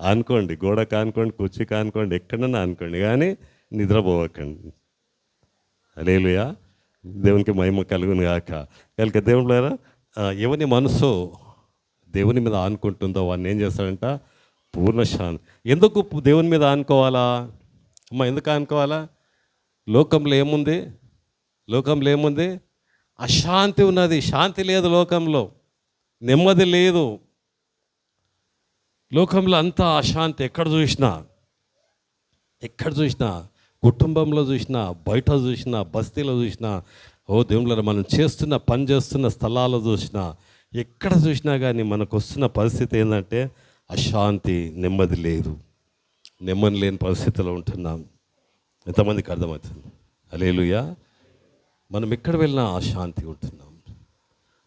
[SPEAKER 1] అనుకోండి, గోడకు అనుకోండి, కుర్చీకి అనుకోండి, ఎక్కడన్నా అనుకోండి, కానీ నిద్రపోవకండి. హల్లెలూయా. దేవునికి మహిమ కలుగును గాక. కనుక దేవుళ్ళారా, ఎవరి మనసు దేవుని మీద ఆనుకుంటుందో వాడిని ఏం చేస్తాడంట? పూర్ణ శాంతి. ఎందుకు దేవుని మీద ఆనుకోవాలా అమ్మ? ఎందుకు ఆనుకోవాలా? లోకంలో ఏముంది? అశాంతి ఉన్నది, శాంతి లేదు లోకంలో, నెమ్మది లేదు లోకంలో. అంతా అశాంతి. ఎక్కడ చూసినా, కుటుంబంలో చూసినా, బయట చూసినా, బస్తీలో చూసినా, దేవుళ్ళ మనం పని చేస్తున్న స్థలాల్లో చూసినా, ఎక్కడ చూసినా కానీ మనకు వస్తున్న పరిస్థితి ఏంటంటే అశాంతి, నెమ్మది లేదు. నెమ్మది లేని పరిస్థితిలో ఉంటున్నాం. ఎంతమందికి అర్థమవుతుంది? హల్లెలూయా. మనం ఎక్కడ వెళ్ళినా అశాంతి ఉంటున్నాం,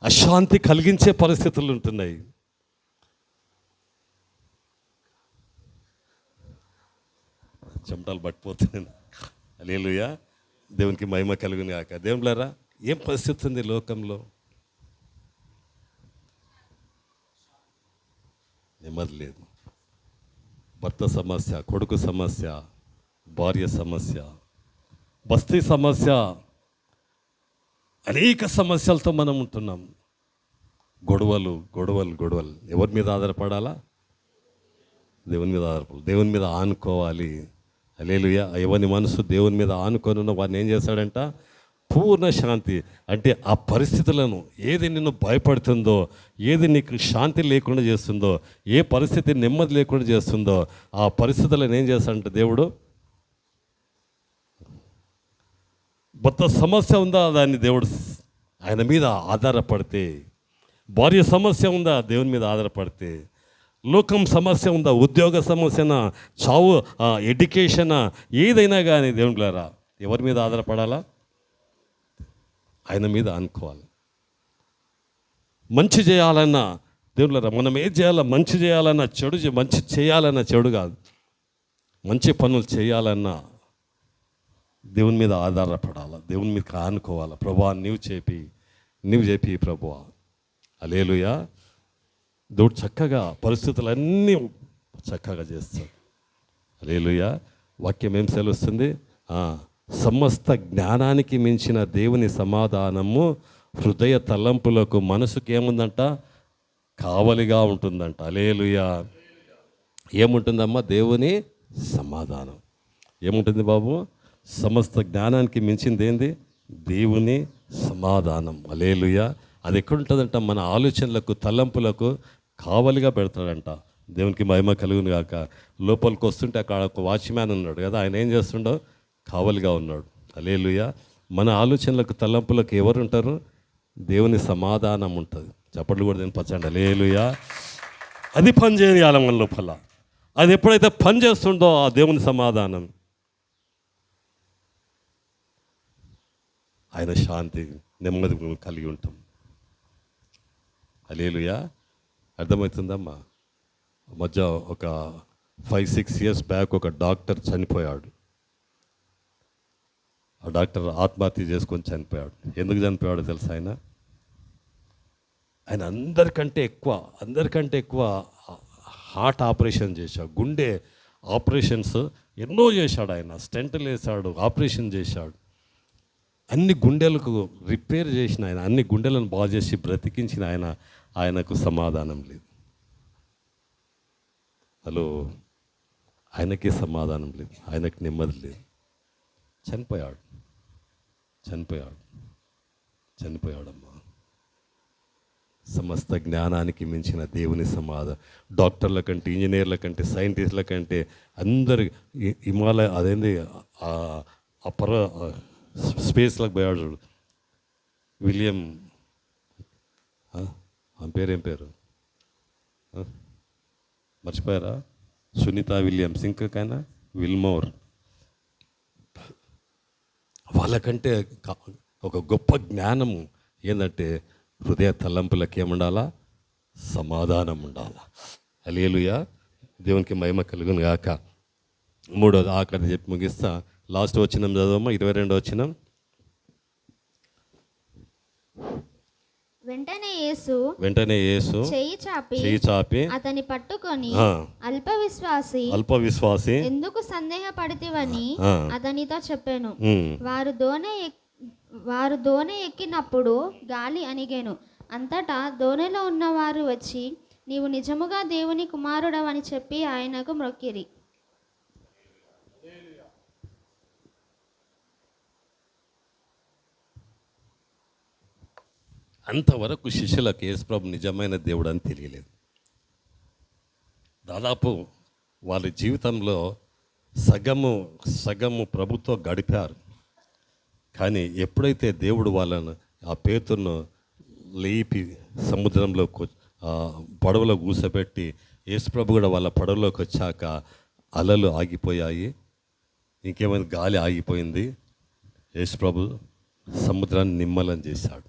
[SPEAKER 1] అశాంతి కలిగించే పరిస్థితులు ఉంటున్నాయి. చెమటలు పట్టిపోతున్నాను. హల్లెలూయా. దేవునికి మహిమ కలుగును గాక. దేవుళ్ళారా, ఏం పరిస్థితి ఉంది లోకంలో? నెమ్మది లేదు. భర్త సమస్య, కొడుకు సమస్య, భార్య సమస్య, బస్తీ సమస్య, అనేక సమస్యలతో మనం ఉంటున్నాం. గొడవలు గొడవలు గొడవలు. ఎవరి మీద ఆధారపడాలా? దేవుని మీద ఆధారపడాలి, దేవుని మీద ఆనుకోవాలి. హల్లెలూయా. ఎవరి మనసు దేవుని మీద ఆనుకొని ఉన్న వారిని ఏం చేస్తాడంట? పూర్ణ శాంతి. అంటే ఆ పరిస్థితులను, ఏది నిన్ను భయపడుతుందో, ఏది నీకు శాంతి లేకుండా చేస్తుందో, ఏ పరిస్థితి నెమ్మది లేకుండా చేస్తుందో, ఆ పరిస్థితులను ఏం చేస్తాడంటే దేవుడు, మొత్తం సమస్య ఉందా దాన్ని దేవుడు ఆయన మీద ఆధారపడితే, భార్య సమస్య ఉందా దేవుని మీద ఆధారపడితే, లోకం సమస్య ఉందా, ఉద్యోగ సమస్యనా, చావు, ఎడ్యుకేషనా, ఏదైనా కానీ దేవునిలారా ఎవరి మీద ఆధారపడాలా? ఆయన మీద అనుకోవాలి. మంచి చేయాలన్నా దేవునిలారా మనం ఏం చేయాలా? మంచి చేయాలన్నా మంచి చేయాలన్నా చెడు కాదు, మంచి పనులు చేయాలన్నా దేవుని మీద ఆధారపడాలి, దేవుని మీద ఆనుకోవాలి. ప్రభువా నీవు చేపి ప్రభువా. హల్లెలూయా. దేవుడు చక్కగా పరిస్థితులన్నీ చక్కగా చేస్తాడు. హల్లెలూయా. వాక్యం ఏం సెలవుస్తుంది? సమస్త జ్ఞానానికి మించిన దేవుని సమాధానము హృదయ తలంపులకు, మనసుకి ఏముందంట? కావలిగా ఉంటుందంట. హల్లెలూయా. ఏముంటుందమ్మా? దేవుని సమాధానం. ఏముంటుంది బాబు? సమస్త జ్ఞానానికి మించింది ఏంది? దేవుని సమాధానం. హల్లెలూయా. అది ఎక్కడుంటుందంట? మన ఆలోచనలకు, తలంపులకు కావలిగా పెడతాడంట. దేవునికి మహిమ కలుగును గాక. లోపలికి వస్తుంటే అక్కడ ఒక వాచ్మ్యాన్ ఉన్నాడు కదా, ఆయన ఏం చేస్తుండో? కావలిగా ఉన్నాడు. హల్లెలూయా. మన ఆలోచనలకు, తలంపులకు ఎవరు ఉంటారు? దేవుని సమాధానం ఉంటుంది. చప్పట్లు కూడా నేను పచ్చండి. హల్లెలూయా. అది పని చేయాలి మన లోపల. అది ఎప్పుడైతే పని చేస్తుండో ఆ దేవుని సమాధానం, ఆయన శాంతి, నెమ్మది కలిగి ఉంటాం. హల్లెలూయా. అర్థమవుతుందమ్మా? మధ్య ఒక 5-6 years బ్యాక్ ఒక డాక్టర్ చనిపోయాడు. ఆ డాక్టర్ ఆత్మహత్య చేసుకొని చనిపోయాడు. ఎందుకు చనిపోయాడో తెలుసా? ఆయన అందరికంటే ఎక్కువ హార్ట్ ఆపరేషన్ చేశాడు, గుండె ఆపరేషన్స్ ఎన్నో చేశాడు. ఆయన స్టెంట్లు వేశాడు, ఆపరేషన్ చేశాడు. అన్ని గుండెలకు రిపేర్ చేసిన ఆయన, అన్ని గుండెలను బాగు చేసి బ్రతికించిన ఆయనకు సమాధానం లేదు. హలో, ఆయనకి సమాధానం లేదు, ఆయనకి నెమ్మది లేదు. చనిపోయాడమ్మా. సమస్త జ్ఞానానికి మించిన దేవుని సమాధానం. డాక్టర్ల కంటే, ఇంజనీర్ల కంటే, సైంటిస్టుల కంటే అందరి హిమాలయ అదేంది స్పేస్లకు పోయాడు. విలియం, పేరేం పేరు మర్చిపోయారా? సునీత విలియమ్స్, ఇంకైనా విల్మోర్. వాళ్ళకంటే ఒక గొప్ప జ్ఞానము ఏంటంటే హృదయ తలంపులకి ఏముండాలా? సమాధానం ఉండాలా. హల్లెలూయా. దేవునికి మహిమ కలుగును గాక. మూడోది ఆఖరి చెప్పి ముగిస్తా. లాస్ట్ వచనం చదవమ్మా, 22వ వచనం.
[SPEAKER 2] వెంటనే యేసు చెయ్యి చాపి అతని పట్టుకొని, అల్ప విశ్వాసి ఎందుకు సందేహపడితివని అతనితో చెప్పాను. వారు దోణి ఎక్కినప్పుడు గాలి అణిగెను. అంతటా దోణిలో ఉన్నవారు వచ్చి, నీవు నిజముగా దేవుని కుమారుడవని చెప్పి ఆయనకు మ్రొక్కిరి.
[SPEAKER 1] అంతవరకు శిష్యులకు యేసుప్రభు నిజమైన దేవుడు అని తెలియలేదు. దాదాపు వాళ్ళ జీవితంలో సగము ప్రభుతో గడిపారు. కానీ ఎప్పుడైతే దేవుడు వాళ్ళను, ఆ పేతురును లేపి సముద్రంలో పడవలో కూసబెట్టి, యేసుప్రభు కూడా వాళ్ళ పడవలోకి వచ్చాక అలలు ఆగిపోయాయి, ఇంకేమైనా గాలి ఆగిపోయింది. యేసుప్రభు సముద్రాన్ని నిమ్మలం చేశాడు.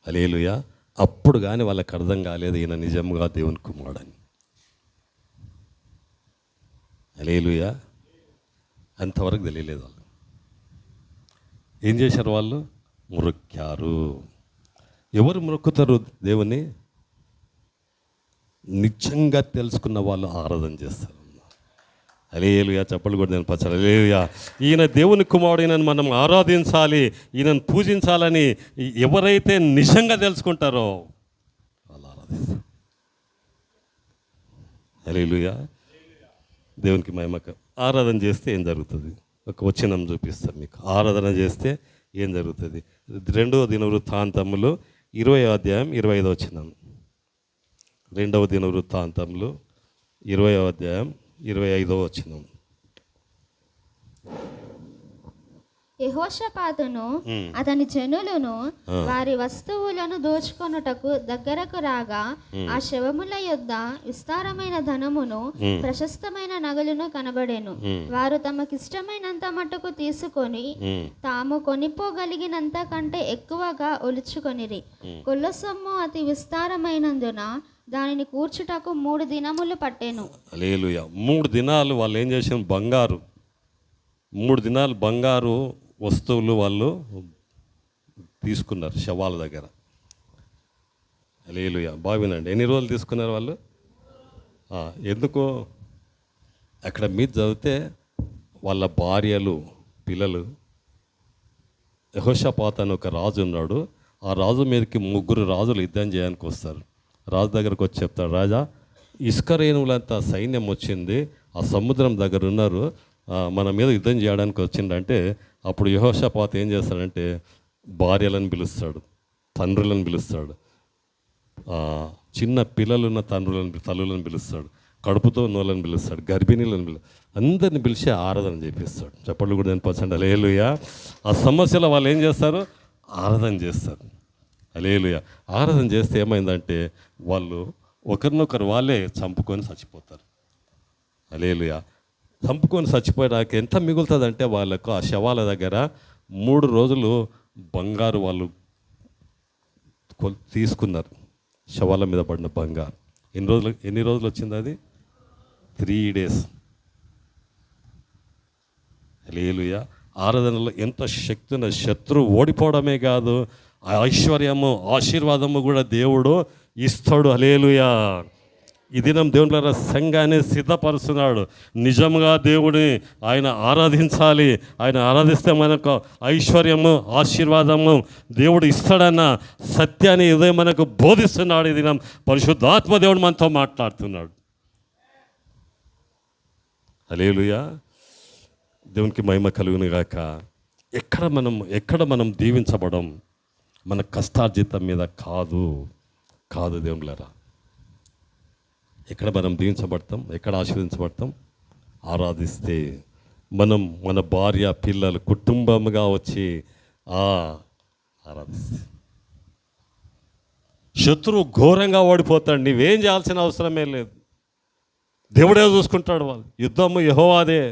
[SPEAKER 1] హల్లెలూయా. అప్పుడు కానీ వాళ్ళకి అర్థం కాలేదు ఈయన నిజంగా దేవుని కుమారుడని. హల్లెలూయా. అంతవరకు తెలియలేదు వాళ్ళు. ఏం చేశారు వాళ్ళు? మొక్కారు. ఎవరు మొక్కుతారు దేవుని? నిజంగా తెలుసుకున్న వాళ్ళు ఆరాధన చేస్తారు. హల్లెలూయా. చెప్పలు కూడా నేను పచ్చాలి. హల్లెలూయా. ఈయన దేవుని కుమారుడినని మనం ఆరాధించాలి, ఈయనను పూజించాలని ఎవరైతే నిజంగా తెలుసుకుంటారో హల్లెలూయా. దేవునికి మహిమక. ఆరాధన చేస్తే ఏం జరుగుతుంది? ఒక వచనం చూపిస్తాను మీకు. ఆరాధన చేస్తే ఏం జరుగుతుంది? 2వ దినవృత్తాంతములు 20వ అధ్యాయం 25వ వచనం. 2వ దినవృత్తాంతములు 20వ అధ్యాయం 25వ వచనం.
[SPEAKER 2] యెహోషాపాతును అతని జనులను వారి వస్తువులను దోచుకొనుటకు దగ్గరకు రాగా ఆ శవముల యొద్ద విస్తారమైన ధనమును ప్రశస్తమైన నగలును కనబడెను. వారు తమకిష్టమైనంత మట్టుకు తీసుకొని తాము కొనిపోగలిగినంత కంటే ఎక్కువగా ఒలుచుకొనిరి. కొల్ల సొమ్ము అతి విస్తారమైనందున దానిని కూర్చుటకు 3 దినములు పట్టెను.
[SPEAKER 1] హల్లెలూయా. 3 దినాలు వాళ్ళు ఏం చేసిన? 3 దినాలు బంగారు వస్తువులు వాళ్ళు తీసుకున్నారు శవాల దగ్గర. హల్లెలూయా. బాగుందండి. ఎన్ని రోజులు తీసుకున్నారు వాళ్ళు? ఎందుకు? అక్కడ మీరు చదివితే వాళ్ళ భార్యలు, పిల్లలు, యెహోషాపాతు అని ఒక రాజు ఉన్నాడు. ఆ రాజు మీదకి 3 రాజులు యుద్ధం చేయడానికి వస్తారు. రాజు దగ్గరకు వచ్చి చెప్తాడు, రాజా, ఇసుక రేణువులంతా సైన్యం వచ్చింది, ఆ సముద్రం దగ్గర ఉన్నారు, మన మీద యుద్ధం చేయడానికి వచ్చిందంటే అప్పుడు యెహోషాపాతు ఏం చేస్తాడంటే భార్యలను పిలుస్తాడు, తండ్రులను పిలుస్తాడు, చిన్న పిల్లలున్న తల్లులను పిలుస్తాడు, కడుపుతో ఉన్నోళ్ళని పిలుస్తాడు, గర్భిణీలను అందరిని పిలిచి ఆరాధన చేపిస్తాడు. చప్పట్లు కూడా అనిపించండి. హల్లెలూయా. ఆ సమస్యలో వాళ్ళు ఏం చేస్తారు? ఆరాధన చేస్తారు. హల్లెలూయా. ఆరాధన చేస్తే ఏమైందంటే వాళ్ళు ఒకరినొకరు వాళ్ళే చంపుకొని చచ్చిపోతారు. హల్లెలూయా. చంపుకొని చచ్చిపోయాక ఎంత మిగులుతుందంటే వాళ్ళకు ఆ శవాల దగ్గర 3 రోజులు బంగారు వాళ్ళు తీసుకున్నారు. శవాల మీద పడిన బంగారు ఎన్ని రోజులు వచ్చింది? అది 3 days. హల్లెలూయా. ఆరాధనలో ఎంత శక్తి ఉన్న శత్రువు ఓడిపోవడమే కాదు, ఐశ్వర్యము ఆశీర్వాదము కూడా దేవుడు ఇస్తాడు. హల్లెలూయా. ఈ దినం దేవుని సంఘాన్ని సిద్ధపరుస్తున్నాడు. నిజంగా దేవుడిని ఆయన ఆరాధించాలి. ఆయన ఆరాధిస్తే మనకు ఐశ్వర్యము ఆశీర్వాదము దేవుడు ఇస్తాడన్న సత్యాన్ని ఇదే మనకు బోధిస్తున్నాడు. ఈ దినం పరిశుద్ధాత్మ దేవుడు మనతో మాట్లాడుతున్నాడు. హల్లెలూయా. దేవునికి మహిమ కలుగును గాక. ఎక్కడ మనం దీవించబడం మన కష్టార్జితం మీద కాదు దేవునిలారా. ఎక్కడ మనం దీవించబడతాం, ఎక్కడ ఆశీర్వదించబడతాం? ఆరాధిస్తే. మన భార్య పిల్లలు కుటుంబంగా వచ్చి ఆరాధిస్తే శత్రువు ఘోరంగా ఓడిపోతాడు. నీవేం చేయాల్సిన అవసరమే లేదు. దేవుడే చూసుకుంటాడు. వాళ్ళు యుద్ధము యెహోవాదే.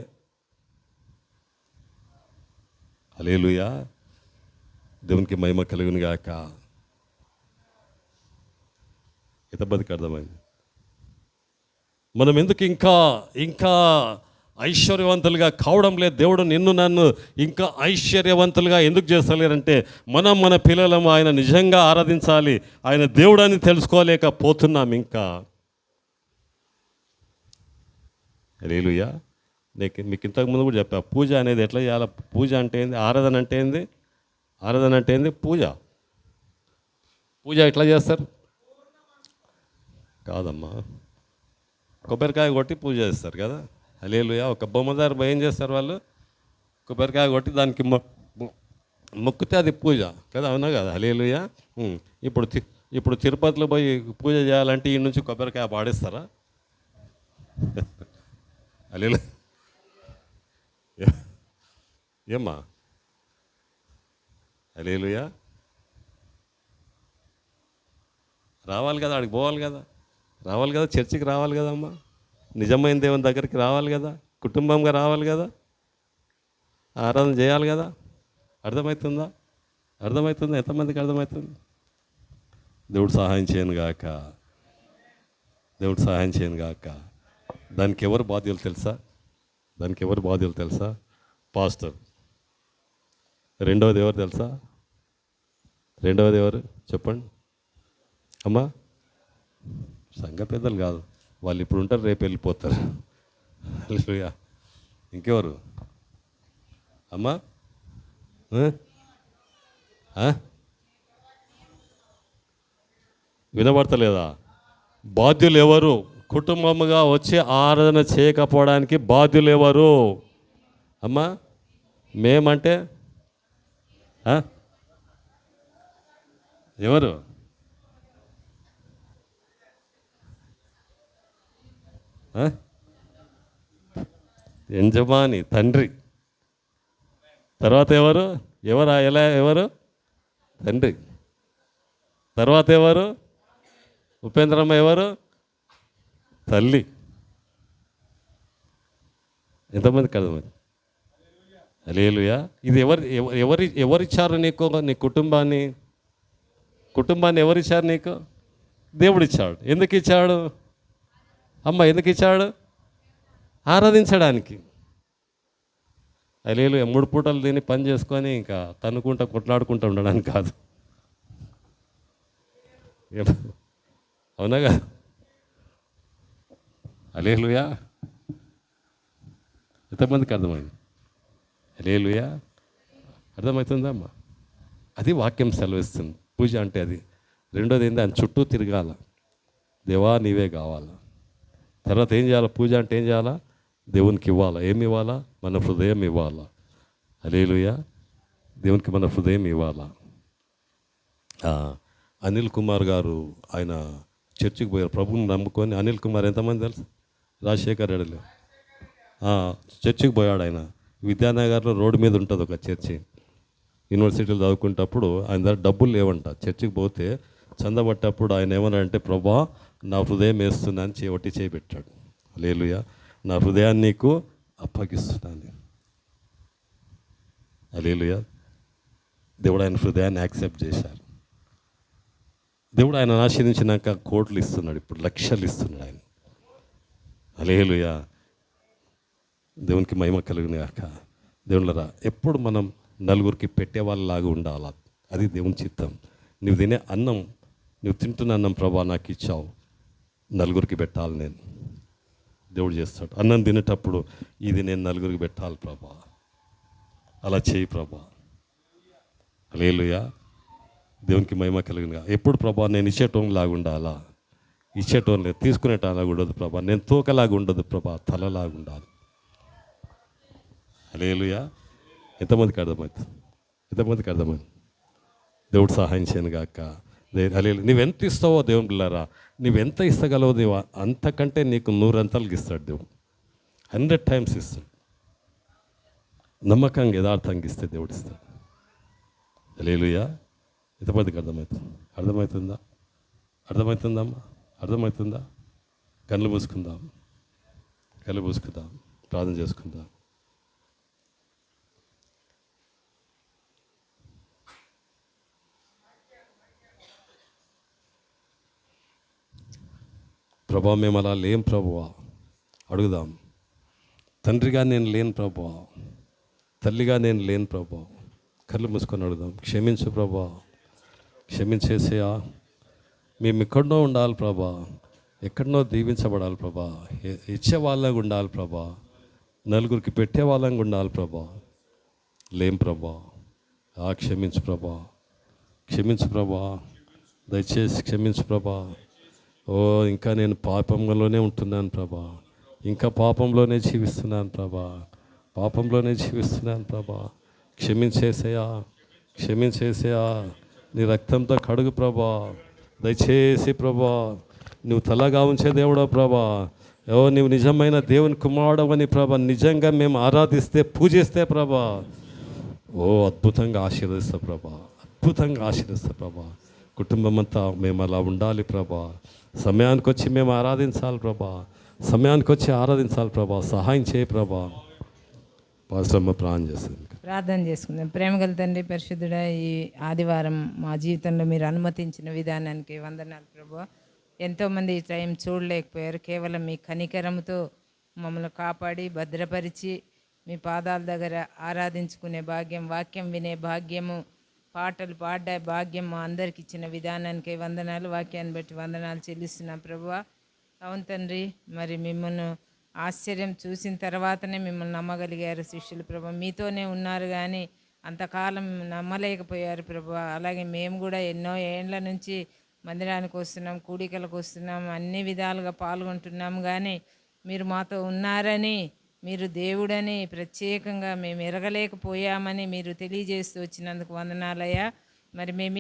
[SPEAKER 1] హల్లెలూయా. దేవునికి మహిమ కలుగును గాక. ఎంతమందికి అర్థమైంది? మనం ఎందుకు ఇంకా ఐశ్వర్యవంతులుగా కావడం లేదు? దేవుడు నన్ను ఇంకా ఐశ్వర్యవంతులుగా ఎందుకు చేస్తలేరంటే మన పిల్లలను ఆయన నిజంగా ఆరాధించాలి, ఆయన దేవుడు అని తెలుసుకోలేకపోతున్నాం ఇంకా. హల్లెలూయా. మీకు ఇంతకుముందు కూడా చెప్పా, పూజ అనేది ఎట్లా చేయాలి? పూజ అంటే ఏంది? ఆరాధన అంటే ఏంది? ఆరాధన అంటే ఏంది? పూజ ఎట్లా చేస్తారు? కాదమ్మా, కొబ్బరికాయ కొట్టి పూజ చేస్తారు కదా. హల్లెలూయా. ఒక బొమ్మదారు ఏం చేస్తారు వాళ్ళు? కొబ్బరికాయ కొట్టి దానికి మొక్కితే అది పూజ కదా, అవునా కదా? హల్లెలూయా. ఇప్పుడు తిరుపతిలో పోయి పూజ చేయాలంటే ఈ నుంచి కొబ్బరికాయ పాడేస్తారా? హల్లెలూయా. ఏమ్మా? హల్లెలూయా. రావాలి కదా, ఆడికి పోవాలి కదా, రావాలి కదా, చర్చికి రావాలి కదమ్మా, నిజమైన దేవుని దగ్గరికి రావాలి కదా, కుటుంబంగా రావాలి కదా, ఆరాధన చేయాలి కదా. అర్థమవుతుందా? ఎంతమందికి అర్థమవుతుంది? దేవుడు సహాయం చేయను గాక. దానికి ఎవరు బాధ్యులు తెలుసా? పాస్టర్. రెండవది ఎవరు చెప్పండి అమ్మా? సంఘ పెద్దలు కాదు, వాళ్ళు ఇప్పుడు ఉంటారు, రేపు వెళ్ళిపోతారు. హల్లెలూయా. ఇంకెవరు అమ్మా? వినబడతలేదా? బాధ్యులు ఎవరు? కుటుంబముగా వచ్చి ఆరాధన చేయకపోవడానికి బాధ్యులు ఎవరు? అమ్మా మేమంటే ఆ? ఎవరు? ఆ? యజమాని తండ్రి. తర్వాత ఎవరు? ఎవరు? తండ్రి. తర్వాత ఎవరు? ఉపేంద్రమ్మ ఎవరు? తల్లి. ఎంతమందికి అర్థమైంది? హల్లెలూయా. ఇది ఎవరిచ్చారు నీకు? నీ కుటుంబాన్ని ఎవరిచ్చారు నీకు? దేవుడిచ్చాడు. ఎందుకు ఇచ్చాడు? అమ్మ ఎందుకు ఇచ్చాడు? ఆరాధించడానికి. హల్లెలూయా. 3 పూటలు తిని పని చేసుకొని ఇంకా తన్నుకుంటా కొట్లాడుకుంటూ ఉండడానికి కాదు. అవునాగా? హల్లెలూయా. ఎంతమందికి అర్థమైంది? హల్లెలూయా. అర్థమవుతుందా అమ్మా? అది వాక్యం సెలవిస్తుంది. పూజ అంటే అది. రెండోది ఏంటి? ఆయన చుట్టూ తిరగాల. దేవా నీవే కావాలా. తర్వాత ఏం చేయాలి? పూజ అంటే ఏం చేయాలా? దేవునికి ఇవ్వాలా. ఏమి ఇవ్వాలా? మన హృదయం ఇవ్వాలా. హల్లెలూయా. దేవునికి మన హృదయం ఇవ్వాలా. అనిల్ కుమార్ గారు ఆయన చర్చికి పోయారు. ప్రభువుని నమ్ముకొని. అనిల్ కుమార్ ఎంతమంది తెలుసు? రాజశేఖర్ రెడ్డిలో చర్చికి పోయాడు ఆయన. విద్యానగర్లో రోడ్డు మీద ఉంటుంది ఒక చర్చి. యూనివర్సిటీలో చదువుకుంటప్పుడు ఆయన దగ్గర డబ్బులు లేవంట. చర్చికి పోతే చందబట్టప్పుడు ఆయన ఏమన్నాడంటే, ప్రభా నా హృదయం వేస్తున్నాను ఒకటి చేయబెట్టాడు. హల్లెలూయా. నా హృదయాన్ని నీకు అప్పగిస్తున్నాను. హల్లెలూయా. దేవుడు ఆయన హృదయాన్ని యాక్సెప్ట్ చేశారు. దేవుడు ఆయన ఆశీర్వదించినాక కోట్లు ఇస్తున్నాడు. ఇప్పుడు లక్షలు ఇస్తున్నాడు ఆయన. హల్లెలూయా. దేవునికి మహిమ కలుగును గాక. దేవుళ్ళరా, ఎప్పుడు మనం నలుగురికి పెట్టే వాళ్ళలాగా ఉండాలా. అది దేవుని చిత్తం. నువ్వు తినే అన్నం, నువ్వు తింటున్న అన్నం ప్రభా నాకు ఇచ్చావు, నలుగురికి పెట్టాలి నేను. దేవుడు చేస్తాడు. అన్నం తినేటప్పుడు ఇది నేను నలుగురికి పెట్టాలి ప్రభా, అలా చేయి ప్రభా. హల్లెలూయా. దేవునికి మహిమ కలుగునుగా. ఎప్పుడు ప్రభా నేను ఇచ్చేటోలాగా ఉండాలా, ఇచ్చేటోని లేదు, తీసుకునేటలాగా ఉండదు ప్రభా. నేను తోకలాగా ఉండదు ప్రభా, తలలాగా ఉండాలి. హల్లెలూయా. ఎంతమందికి అర్థమవుతుంది? దేవుడు సహాయం చేయను గాక. హల్లెలూయా. నువ్వెంత ఇస్తావో దేవుని పిల్లరా, నువ్వెంత ఇస్తగలవో నీవు అంతకంటే నీకు 100 అంతలకు ఇస్తాడు దేవుడు. 100 times ఇస్తాడు. నమ్మకంగా యథార్థంగా ఇస్తే దేవుడు ఇస్తాడు. హల్లెలూయా. ఎంతమందికి అర్థమవుతుందా? అర్థమవుతుందమ్మా? అర్థమవుతుందా? కళ్ళు మూసుకుందాం, ప్రార్థన చేసుకుందాం. ప్రభా మేము అలా లేం ప్రభువా, అడుగుదాం. తండ్రిగా నేను లేను ప్రభువా, తల్లిగా నేను లేను ప్రభువా. కళ్ళు మూసుకొని అడుగుదాం. క్షమించు ప్రభా, క్షమించేసేయా. మేము ఎక్కడనో ఉండాలి ప్రభా, ఎక్కడనో దీవించబడాలి ప్రభా, ఇచ్చే వాళ్ళగా ఉండాలి ప్రభా, నలుగురికి పెట్టే వాళ్ళగా ఉండాలి ప్రభా. లేం ప్రభా. క్షమించు ప్రభా, దయచేసి క్షమించు ప్రభా. ఇంకా నేను పాపంలోనే ఉంటున్నాను ప్రభా, ఇంకా పాపంలోనే జీవిస్తున్నాను ప్రభా. క్షమించేసేయా. నీ రక్తంతో కడుగు ప్రభా. దయచేసి ప్రభా, నువ్వు తలగా ఉంచే దేవుడో ప్రభా. నువ్వు నిజమైన దేవుని కుమారుడవని ప్రభా నిజంగా మేము ఆరాధిస్తే, పూజిస్తే ప్రభా, అద్భుతంగా ఆశీర్వదిస్తా ప్రభా. కుటుంబం అంతా మేము అలా ఉండాలి ప్రభా. సమయానికి వచ్చి మేము ఆరాధించాలి ప్రభా. సహాయం చేయి ప్రభా. పాస్టమ్మ ప్రార్థన
[SPEAKER 3] చేసుకుందాం. ప్రేమగల తండ్రి, పరిశుద్ధుడా, ఈ ఆదివారం మా జీవితంలో మీరు అనుమతించిన విధానానికి వందనాలు ప్రభా. ఎంతోమంది ఈ టైం చూడలేకపోయారు. కేవలం మీ కనికరంతో మమ్మల్ని కాపాడి భద్రపరిచి మీ పాదాల దగ్గర ఆరాధించుకునే భాగ్యం, వాక్యం వినే భాగ్యము, పాటలు పాడే భాగ్యం మా అందరికి ఇచ్చిన విధానానికి వందనాలు. వాక్యాన్ని బట్టి వందనాలు చెల్లిస్తున్నాం ప్రభువా. అవును తండ్రి, మరి మిమ్మల్ని ఆశ్చర్యం చూసిన తర్వాతనే మిమ్మల్ని నమ్మగలిగారు శిష్యులు ప్రభా. మీతోనే ఉన్నారు కానీ అంతకాలం నమ్మలేకపోయారు ప్రభువా. అలాగే మేము కూడా ఎన్నో ఏండ్ల నుంచి మందిరానికి వస్తున్నాం, కూడికలకు వస్తున్నాం, అన్ని విధాలుగా పాల్గొంటున్నాం. కానీ మీరు మాతో ఉన్నారని, మీరు దేవుడని ప్రత్యేకంగా మేము ఎరగలేకపోయామని మీరు తెలియజేస్తూ వచ్చినందుకు వందనాలయ్యా. మరి మేము